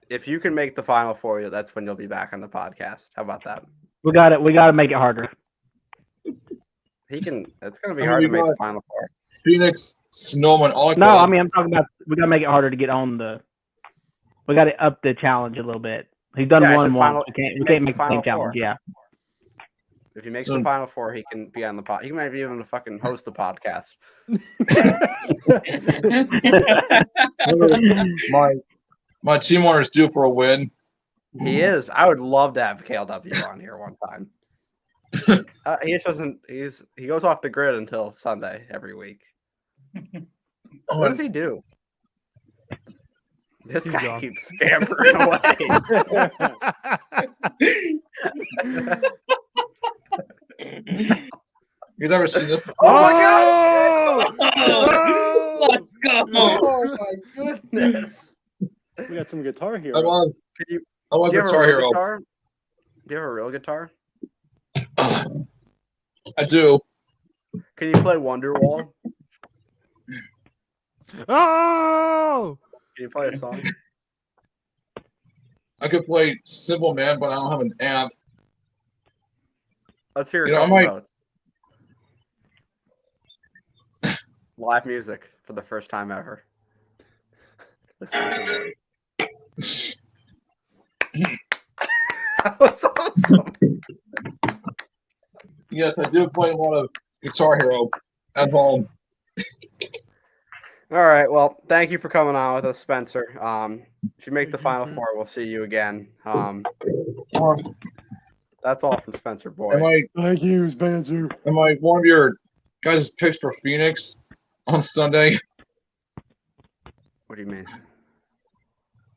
if you can make the Final Four, that's when you'll be back on the podcast. How about that? We got it. We got to make it harder. He can. It's going to be hard to make the Final Four. Phoenix, Snowman, all No, I mean I'm talking about we got to make it harder to get on the. We got to up the challenge a little bit. He's done Yeah, I one said once. final- We he can't makes make the the same Final challenge. Four. Yeah. If he makes the Final Four, he can be on the pod. He might be even to fucking host the podcast. my team owner's due for a win. He is. I would love to have KLW on here one time. He just doesn't. He goes off the grid until Sunday every week. What does he do? This He's guy gone. keeps scampering away. You ever seen this? Oh my god! Let's go. Oh my goodness! We got some guitar here. I love Could you? I love Do you have a Guitar real Hero. guitar? Do you have a real guitar? I do. Can you play Wonderwall? Oh! Can you play a song? I could play Simple Man, but I don't have an amp. Let's hear a You know, I couple might- notes. Live music for the first time ever. Listen to the voice. That was awesome. Yes, I do play a lot of Guitar Hero at home. All right. Well, thank you for coming on with us, Spencer. If you make the Final Four, we'll see you again. That's all from Spencer Boyce. Thank you, Spencer. Am I one of your guys' picks for Phoenix on Sunday What do you mean?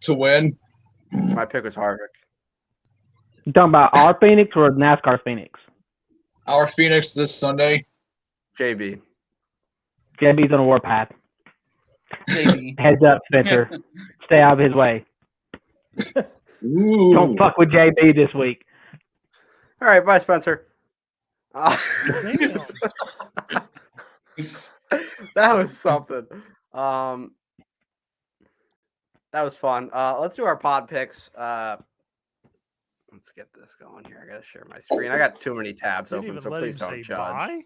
to win? My pick was Harvick. You talking about our Phoenix or NASCAR Phoenix? Our Phoenix this Sunday. JB. JB's on a warpath. Maybe. Heads up, Spencer. Stay out of his way. Ooh. Don't fuck with JB this week. All right. Bye, Spencer. That was something. That was fun. Let's do our pod picks. Let's get this going here. I gotta share my screen. I got too many tabs Didn't open, even so let him please don't say judge. bye.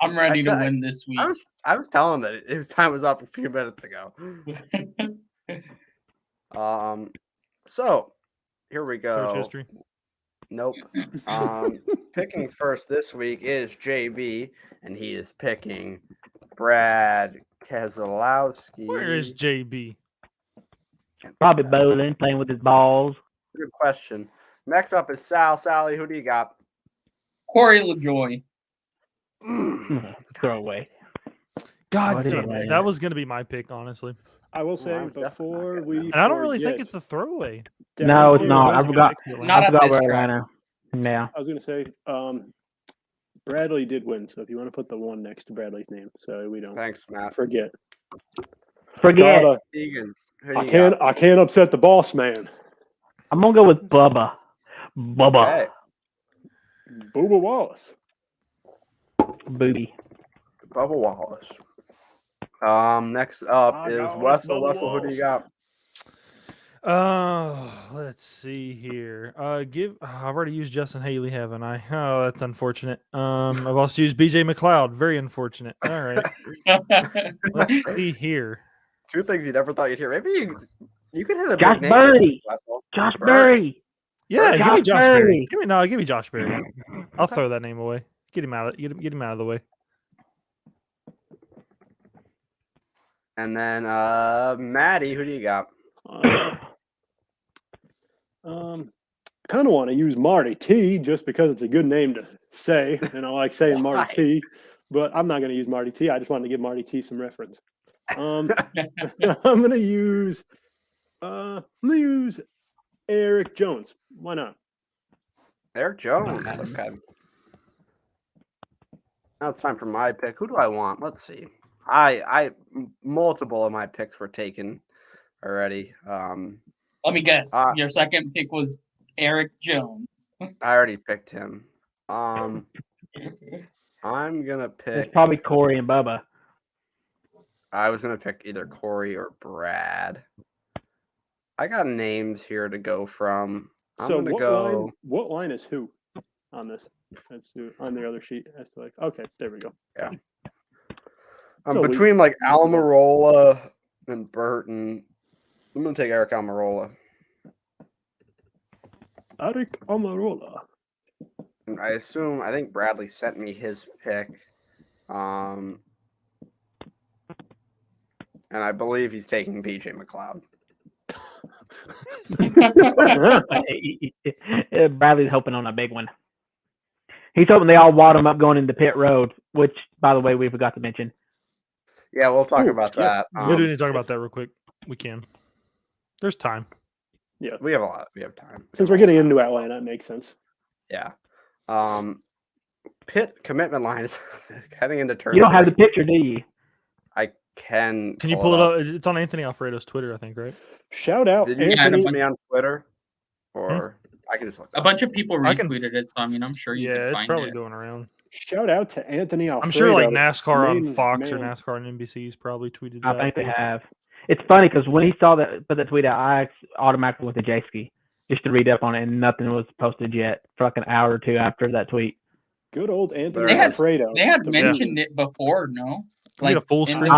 I'm ready to said- win this week. I was telling him that his time was up a few minutes ago. So here we Search go. history. Nope. Picking first this week is JB, and he is picking Brad Keselowski. Where is JB? Probably bowling, playing with his balls. Good question. Next up is Sal. Sally, who do you got? Corey LaJoy. Throw away. God What damn is it. it? That was going to be my pick, honestly. I will say I was definitely before not we. And I don't really think forget, it's a throwaway. No, it's down not. here- I forgot. Not I at forgot this where track. Atlanta. Yeah. I was going to say, Bradley did win. So if you want to put the one next to Bradley's name, so we don't Thanks, Matt. forget. Forget. Gotta- Egan, who do I you can't. got? I can't upset the boss man. I'm gonna go with Bubba. Bubba. Okay. Booba Wallace. Booty. Bubba Wallace. Next up is Wessel. Wessel, who do you got? Let's see here. I've already used Justin Haley, haven't I? Oh, that's unfortunate. I've also used BJ McLeod. Very unfortunate. All right. Let's see here. Two things you never thought you'd hear. Maybe you could hit a Josh big name this Berry. week, Wessel. Josh Berry. Yeah, give me Josh Josh Berry. Berry. Give me Josh Berry. I'll throw that name away. Get him out of the way. And then Maddie, who do you got? I kind of want to use Marty T just because it's a good name to say, and I like saying Marty T. But I'm not going to use Marty T. I just wanted to give Marty T some reference. I'm going to use Eric Jones. Why not? Eric Jones. Okay. Now it's time for my pick. Who do I want? Let's see. I multiple of my picks were taken already. Let me guess. Your second pick was Eric Jones. I already picked him. I'm gonna pick. It's probably Corey and Bubba. I was gonna pick either Corey or Brad. I got names here to go from. What line is who on this? That's on the other sheet. That's like okay, there we go. Yeah. So between like Almirola and Burton, I'm gonna take Eric Almirola. Eric Almirola. And I think Bradley sent me his pick. And I believe he's taking BJ McLeod. Bradley's hoping on a big one. He's hoping they all wad him up going into pit road, which, by the way, we forgot to mention. Yeah, we'll talk about that. We do need to talk about that real quick. We can. There's time. Yeah, we have a lot. We have time. Since we're getting into Atlanta, it makes sense. Yeah. Pit commitment line is heading into turn. You don't have the picture, do you? I can. Can you pull it up? It's on Anthony Alfredo's Twitter, I think, right? Shout out. Did you send me on Twitter? Or I can just look. A bunch of people retweeted it, so I mean, I'm sure you can find it. Yeah, it's probably going around. Shout out to Anthony Alfredo. I'm sure like NASCAR on Fox or NASCAR on NBC's probably tweeted that. I think they have. It's funny because when he saw that, put that tweet out, I automatically went to J-Ski just to read up on it, and nothing was posted yet for like an hour or two after that tweet. Good old Anthony Alfredo. They had mentioned it before, no? Like a full screen.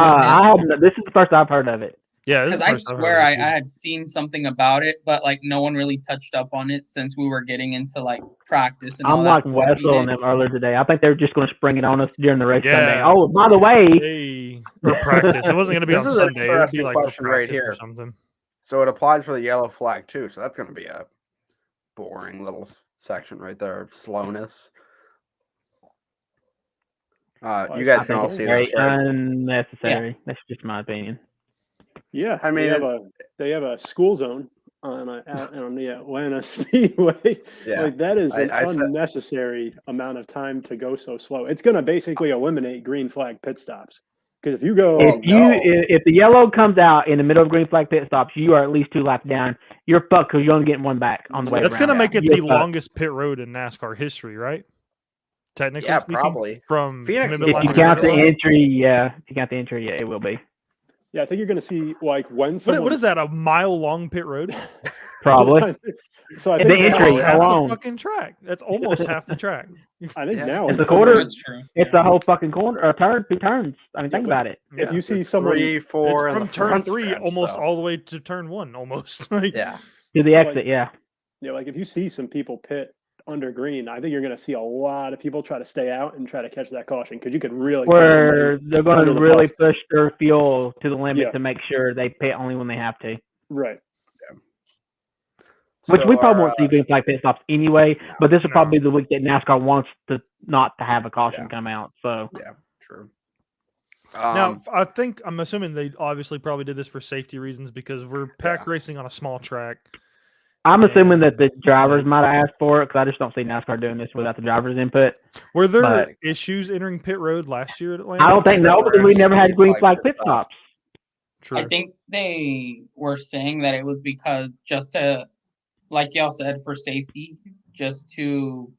This is the first I've heard of it. Yeah, because I swear I had seen something about it, but like no one really touched up on it since we were getting into like practice. And I'm like Wessel and them earlier today. I think they were just going to spring it on us during the race Sunday. Oh, by the way, or practice. It wasn't going to be on Sunday. It would be like question right here. Or something. So it applies for the yellow flag too. So that's going to be a boring little section right there of slowness. You guys can all see very this, right? unnecessary. Yeah. That's just my opinion. Yeah, I mean they have a school zone on the Atlanta Speedway. Yeah, like that is an unnecessary amount of time to go so slow. It's going to basically eliminate green flag pit stops because if you go, if the yellow comes out in the middle of green flag pit stops, you are at least 2 laps down. You're fucked because you're only getting one back on the way. That's going to make it the longest pit road in NASCAR history, right? Technically, yeah, probably from Phoenix. If you count the entry, yeah. If you count the entry, yeah, it will be. Yeah, I think you're going to see like when. What is that? A mile-long pit road? Probably. So I think the entry half alone. the fucking track. That's almost half the track. I think now it's a quarter. That's true. It's the whole fucking corner. Or two turns. I mean, think about it. If you see someone 3, 4, from turn 3 almost all the way to turn 1, almost. Yeah. To the exit, yeah. Yeah, like if you see some people pit under green, I think you're going to see a lot of people try to stay out and try to catch that caution because you could really where they're going to really push their fuel to the limit to make sure they pit only when they have to. Right. Yeah. Which we probably won't see green flag pit stops anyway, but this is probably the week that NASCAR wants to not to have a caution come out. So yeah, true. Now, I'm assuming they obviously probably did this for safety reasons because we're pack racing on a small track. I'm assuming that the drivers might have asked for it because I just don't see NASCAR doing this without the drivers' input. Were there issues entering pit road last year at Atlanta? I don't think because we never had green flag pit stops. True. I think they were saying that it was because just to, like y'all said, for safety, just to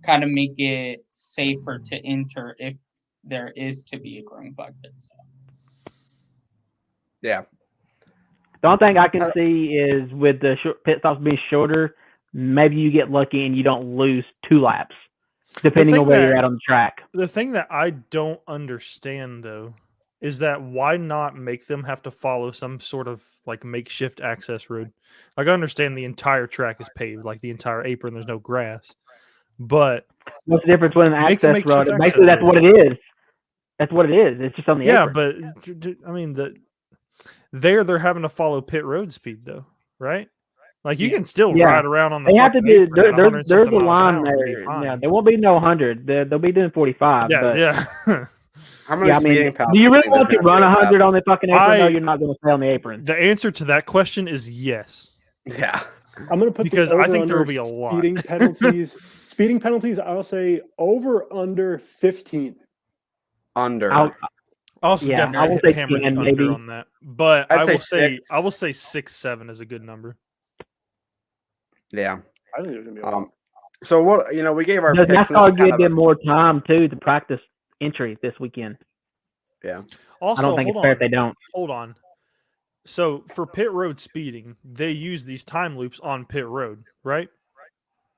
kind of make it safer to enter if there is to be a green flag pit stop. Yeah. The only thing I can see is with the pit stops being shorter, maybe you get lucky and you don't lose 2 laps, depending on where you're at on the track. The thing that I don't understand, though, is that why not make them have to follow some sort of like makeshift access road? Like, I understand the entire track is paved, like the entire apron, there's no grass. But what's the difference with an make a access makeshift road? access Basically, that's road. what it is. That's what it is. It's just on the apron. But I mean, they're having to follow pit road speed, though, right? Like, you can still ride around on the. They have to do. apron at 100 There's a something miles an line hour and be there. fine. Yeah, there won't be no 100. They'll be doing 45. Yeah, but, yeah. How many I mean, speeding penalties do you really think want to there's gonna run be with 100 that? on the fucking apron? No, you're not going to stay on the apron. The answer to that question is yes. Yeah. I'm going to put Because the I think there over-under will be a lot. speeding penalties. Speeding penalties, I'll say under 15. Under. I'll Also, Yeah, I definitely will say hammer the 10 under maybe. on that. But I'd I will say say six. I will say 6-7 is a good number. Yeah. I think there's going to be a lot. So what we gave our Does picks. and this NASCAR is kind give of a- them more time too to practice entry this weekend? Yeah. Also, I don't think it's fair if they don't. Hold on. So for pit road speeding, they use these time loops on pit road, right?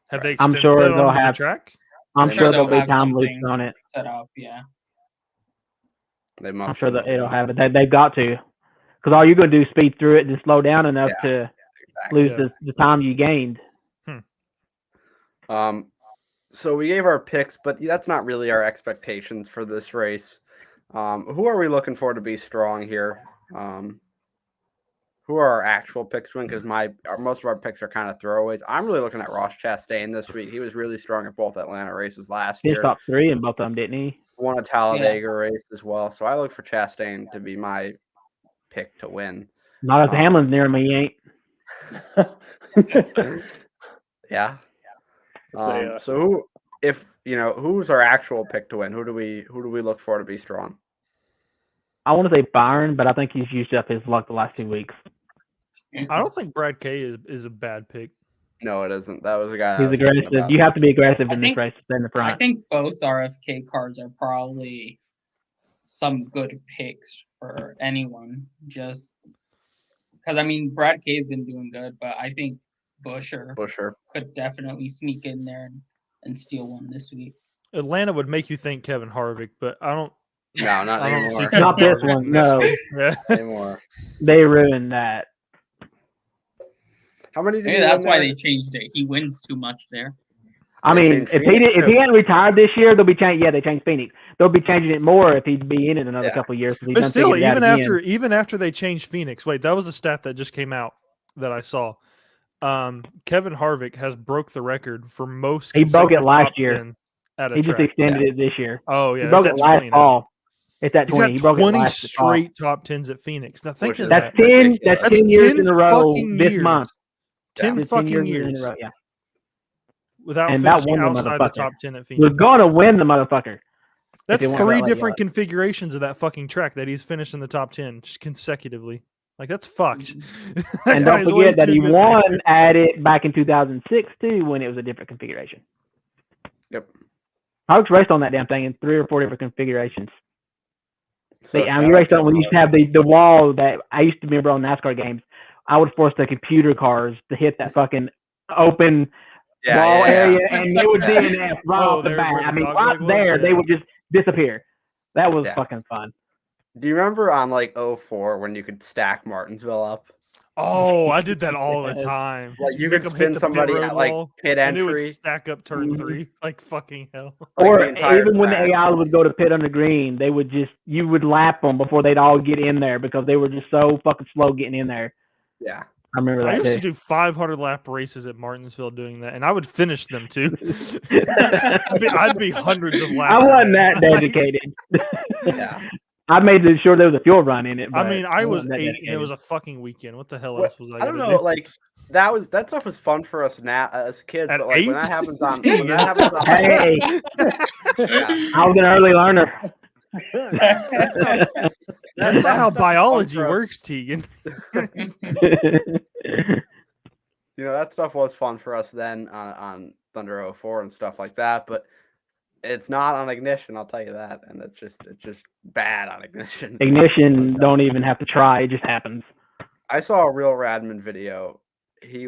Have they I'm extended sure that they'll onto the have- track? I'm They sure must there'll be have time loops something on it. set up. Yeah. They I'm must. sure that it'll have it. They've got to, because all you're going to do is speed through it and slow down enough to lose Yeah. the time you gained. So we gave our picks, but that's not really our expectations for this race. Who are we looking for to be strong here? Who are our actual picks to win? Because most of our picks are kind of throwaways. I'm really looking at Ross Chastain this week. He was really strong at both Atlanta races last He year. top 3 in both of them, didn't he? Won a Talladega race as well. So I look for Chastain to be my pick to win. Not if Hamlin's near him, he ain't. Yeah. So who's our actual pick to win? Who do we look for to be strong? I want to say Byron, but I think he's used up his luck the last 2 weeks. I don't think Brad K is a bad pick. No, it isn't. That was a guy. He's aggressive. You have to be aggressive in this race to stay in the I front. think both RFK cards are probably some good picks for anyone. Just because Brad K has been doing good, but I think Busher could definitely sneak in there and steal one this week. Atlanta would make you think Kevin Harvick, but I don't. No, not I don't anymore. see Kevin Not this Harvick one, in this no. week. Yeah. Anymore. They ruined that. How many? Maybe that's why they changed it. He wins too much there. I mean, if he hadn't retired this year, they'll be changing. Yeah, they changed Phoenix. They'll be changing it more if he'd be in it another couple of years. But still, even after they changed Phoenix, wait, that was a stat that just came out that I saw. Kevin Harvick has broke the record for most. He broke it last year. He just extended it this year. Oh yeah, he broke it last fall. It's at 20. He's got 20 straight top 10s at Phoenix. Now think of that. That's 10 years in a row this month. 10 fucking years in a row, yeah. Without finishing outside the top 10 at Phoenix. We're gonna win the motherfucker. That's 3 different configurations of that fucking track that he's finished in the top 10 just consecutively. Like, that's fucked. And don't forget that he won at it back in 2006 too, when it was a different configuration. Yep. Harvick's raced on that damn thing in 3 or 4 different configurations. So you raced on when you used to have the wall that I used to remember on NASCAR games. I would force the computer cars to hit that fucking open wall area, and they would DNF right off the bat. Right there, they would just disappear. That was fucking fun. Do you remember on 04 when you could stack Martinsville up? Oh, I did that all the time. Like you could spin somebody at pit entry, and it would stack up turn 3 like fucking hell. Or even when the AI would go to pit on the green, they would you would lap them before they'd all get in there because they were just so fucking slow getting in there. Yeah. I remember that. I used to do 500 lap races at Martinsville doing that, and I would finish them too. I'd be hundreds of laps. I wasn't that dedicated. Yeah. I made sure there was a fuel run in it. I was 8, and it was a fucking weekend. What the hell else was I? I don't know. Do? That stuff was fun for us now as kids. At but 8? when that happens on, hey, I was an early learner. That's not how biology works, Tegan. That stuff was fun for us then on Thunder 04 and stuff like that. But It's not on Ignition, I'll tell you that, and it's just bad on Ignition. Ignition don't even have to try; it just happens. I saw a real Radman video. He did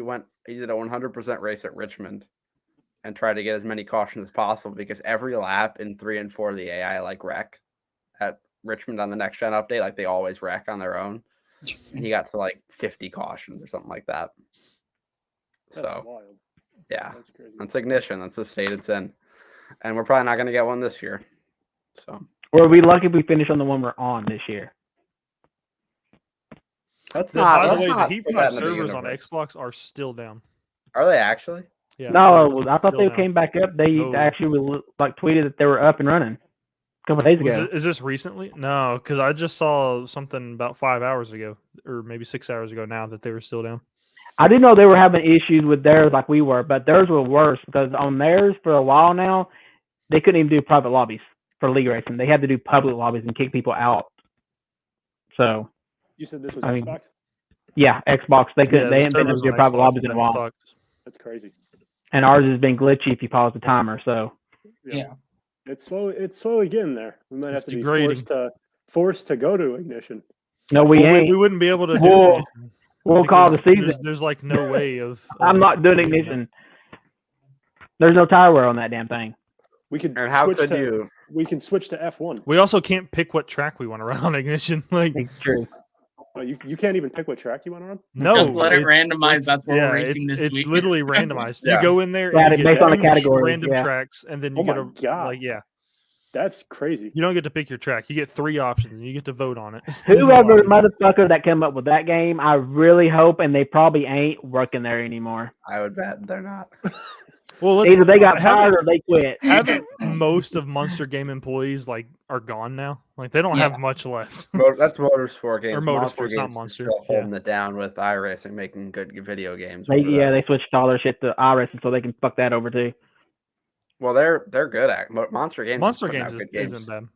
a 100% race at Richmond and tried to get as many cautions as possible because every lap in 3 and 4 the AI like wreck at Richmond on the next gen update, like they always wreck on their own. And he got to like 50 cautions or something like that. That's wild. Yeah, That's crazy. that's Ignition. That's the state it's in. And we're probably not going to get one this year. So Or are we lucky if we finish on the one we're on this year? that's By not. the way, the not Heat put 5 that into the servers on universe. Xbox are still down. Are they actually? Yeah. No, I thought still they down. came back up. They No. actually like tweeted that they were up and running a couple of days ago. Is this recently? No, because I just saw something about 5 hours ago, or maybe 6 hours ago now, that they were still down. I didn't know they were having issues with theirs like we were, but theirs were worse because on theirs for a while now, they couldn't even do private lobbies for league racing. They had to do public lobbies and kick people out. So You said this was I mean, Xbox? yeah, Xbox they couldn't. Yeah, they the hadn't been able servers to do on private Xbox lobbies have in a been while. fucked. That's crazy. And ours has been glitchy if you pause the timer. So Yeah. It's slowly getting there. We might have It's to be degrading. forced to go to Ignition. no, we Well, ain't. we wouldn't be able to do Whoa. Ignition We'll call the because season. There's like no way of. I'm not doing Ignition. There's no tire wear on that damn thing. We could And how switch could to you? we can switch to F1. We also can't pick what track we want to run on Ignition. Like, It's true. Oh, you can't even pick what track you want to run. no, Just let it it's- randomize. it's- That's what yeah, we're racing it's, this it's week. literally randomized. Yeah. You go in there Yeah, and you based get on the two categories, random yeah. tracks, and then you Oh get my God. like That's crazy. you don't get to pick your track. You get 3 options, and you get to vote on it. Whoever motherfucker that came up with that game, I really hope, and they probably ain't working there anymore. I would bet they're not. Well, Either they got fired or they quit. haven't most of Monster Game employees like are gone now? Like they don't Yeah. have much left. That's Motorsport games. Or Monster Motorsport's, not games is Monster. still holding it down with iRacing, making good video games. over Yeah, there. they switched all their shit to iRacing so they can fuck that over too. Well, they're good at Monster Games. Monster putting Games out good isn't bad.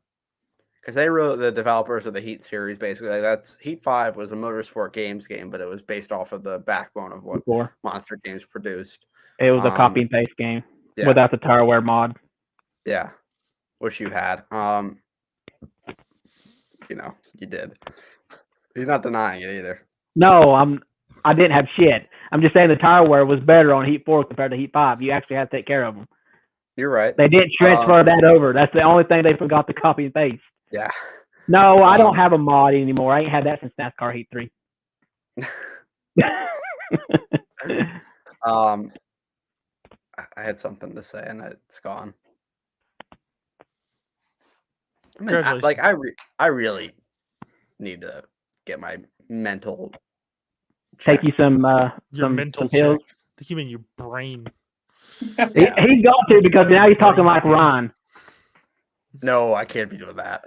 because they were the developers of the Heat series. Basically, that's Heat 5 was a Motorsport Games game, but it was based off of the backbone of what Before Monster Games produced. it was a copy and paste game Yeah, without the tire wear mod. yeah, wish you had. You did. He's not denying it either. No, I didn't have shit. I'm just saying the tire wear was better on Heat 4 compared to Heat 5. You actually had to take care of them. You're right. They didn't transfer that over. That's the only thing they forgot to copy and paste. Yeah. No, I don't have a mod anymore. I ain't had that since NASCAR Heat 3. I had something to say and it's gone. I mean, Congratulations. I really need to get my mental. Take you some Your some mental pills. check. I think you mean your brain. He got to because now he's talking like Ron. No, I can't be doing that.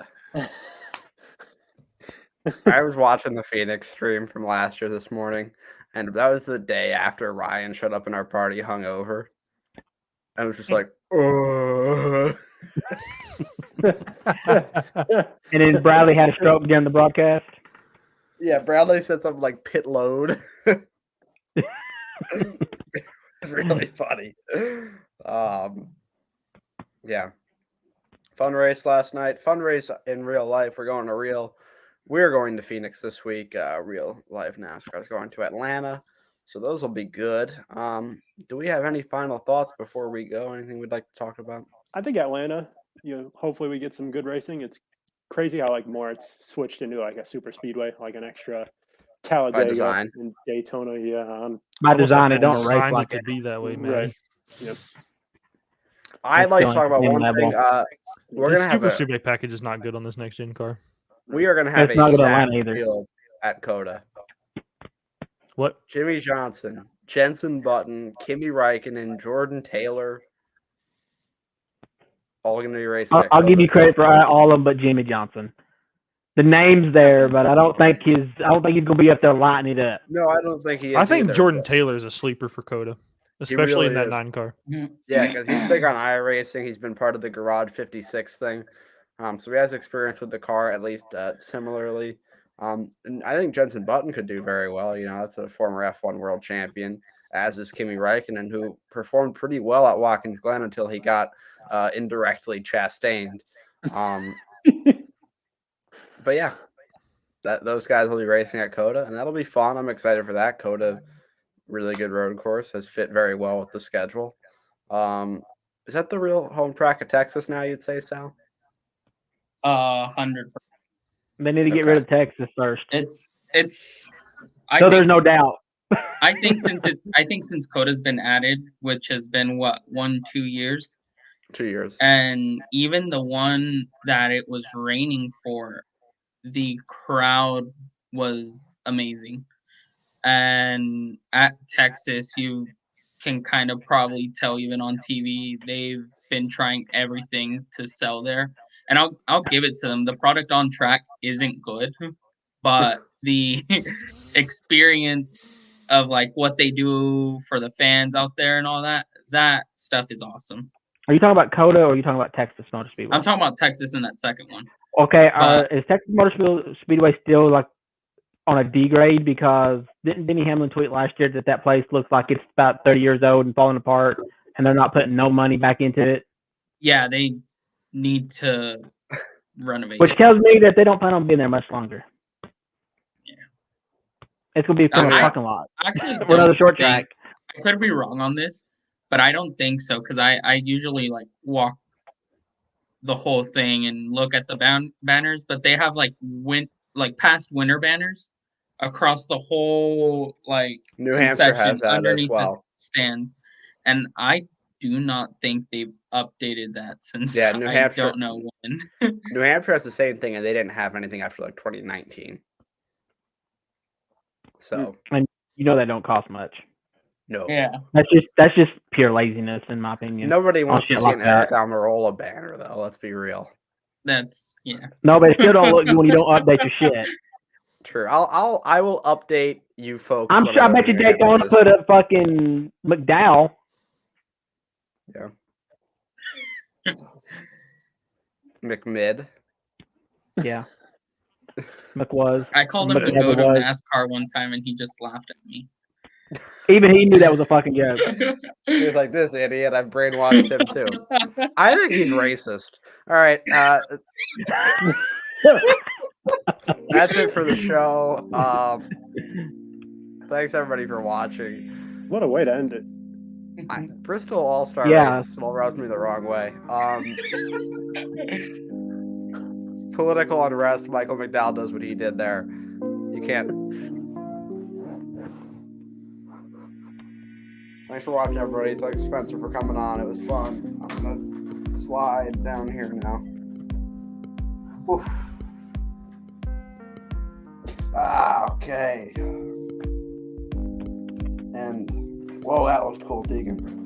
I was watching the Phoenix stream from last year this morning, and that was the day after Ryan showed up in our party hungover. I was just like, oh. And then Bradley had a stroke during the broadcast. Yeah, Bradley said something like pit load. It's really funny. Yeah. Fun race last night. Fun race in real life. We're going to Phoenix this week. Real life NASCAR is going to Atlanta. So those will be good. Do we have any final thoughts before we go? Anything we'd like to talk about? I think Atlanta, hopefully we get some good racing. It's crazy how Moritz switched into a super speedway, like an extra Talladega design. and Daytona. Yeah, By design, They it don't race designed like it it. to be that way, man. right. Yep. I'd like to talk about same one level. thing. We're The gonna have Super a, Speedway package is not good on this next gen car. we are gonna have It's a not good stacked Atlanta either. field at Coda. What? Jimmy Johnson, Jenson Button, Kimi Räikkönen, Jordan Taylor, all going to be racing. I'll give you credit for all of them, but Jimmy Johnson. The name's there, but I don't think he's gonna be up there lighting it up. No, I don't think he is. I think either, Jordan but- Taylor is a sleeper for Coda, especially in really that is. 9 car. Yeah, because he's big on iRacing. He's been part of the Garage 56 thing. So he has experience with the car, at least similarly. And I think Jenson Button could do very well. That's a former F1 world champion, as is Kimi Räikkönen, who performed pretty well at Watkins Glen until he got indirectly chastained. But yeah, those guys will be racing at COTA, and that'll be fun. I'm excited for that. COTA, really good road course, has fit very well with the schedule. Is that the real home track of Texas now, you'd say, Sal? 100%. They need to get rid of Texas first. It's. There's no doubt. I think since COTA's been added, which has been 2 years. 2 years. And even the one that it was raining for, the crowd was amazing. And at Texas, you can kind of probably tell even on TV, they've been trying everything to sell there. And I'll give it to them. The product on track isn't good, but the experience of like what they do for the fans out there and all that stuff is awesome. Are you talking about COTA or are you talking about Texas Motor Speedway? I'm talking about Texas in that second one. Okay, is Texas Motor Speedway still like on a D grade? Because didn't Denny Hamlin tweet last year that place looks like it's about 30 years old and falling apart, and they're not putting no money back into it? Yeah, they need to renovate. Which tells me that they don't plan on being there much longer. Yeah, it's gonna be a parking lot. Actually, for another short track. I could be wrong on this, but I don't think so because I usually like walk the whole thing and look at the banners, but they have like past winter banners across the whole like New Hampshire has that underneath as well. the stands, and I do not think they've updated that since New Hampshire, I don't know when. New Hampshire has the same thing, and they didn't have anything after like 2019. So, and you know that don't cost much. No. Yeah. That's just pure laziness, in my opinion. Nobody wants to see like an Eric Almirola banner, though. Let's be real. That's yeah. No, but it still don't look good when you don't update your shit. True. I will update you folks. I'm sure. I bet you Daytona put up fucking McDowell. Yeah. McMid. Yeah. McWaz. I called him the goat of NASCAR one time, and he just laughed at me. Even he knew that was a fucking joke. He was like, "This idiot, I've brainwashed him too." I think he's racist. All right. That's it for the show. Thanks everybody for watching. What a way to end it. Bristol All-Star race still rubs me the wrong way. Political unrest. Michael McDowell does what he did there. You can't. Thanks for watching, everybody. Thanks, Spencer, for coming on. It was fun. I'm gonna slide down here now. Oof. Okay. And whoa, that was cool, Deegan.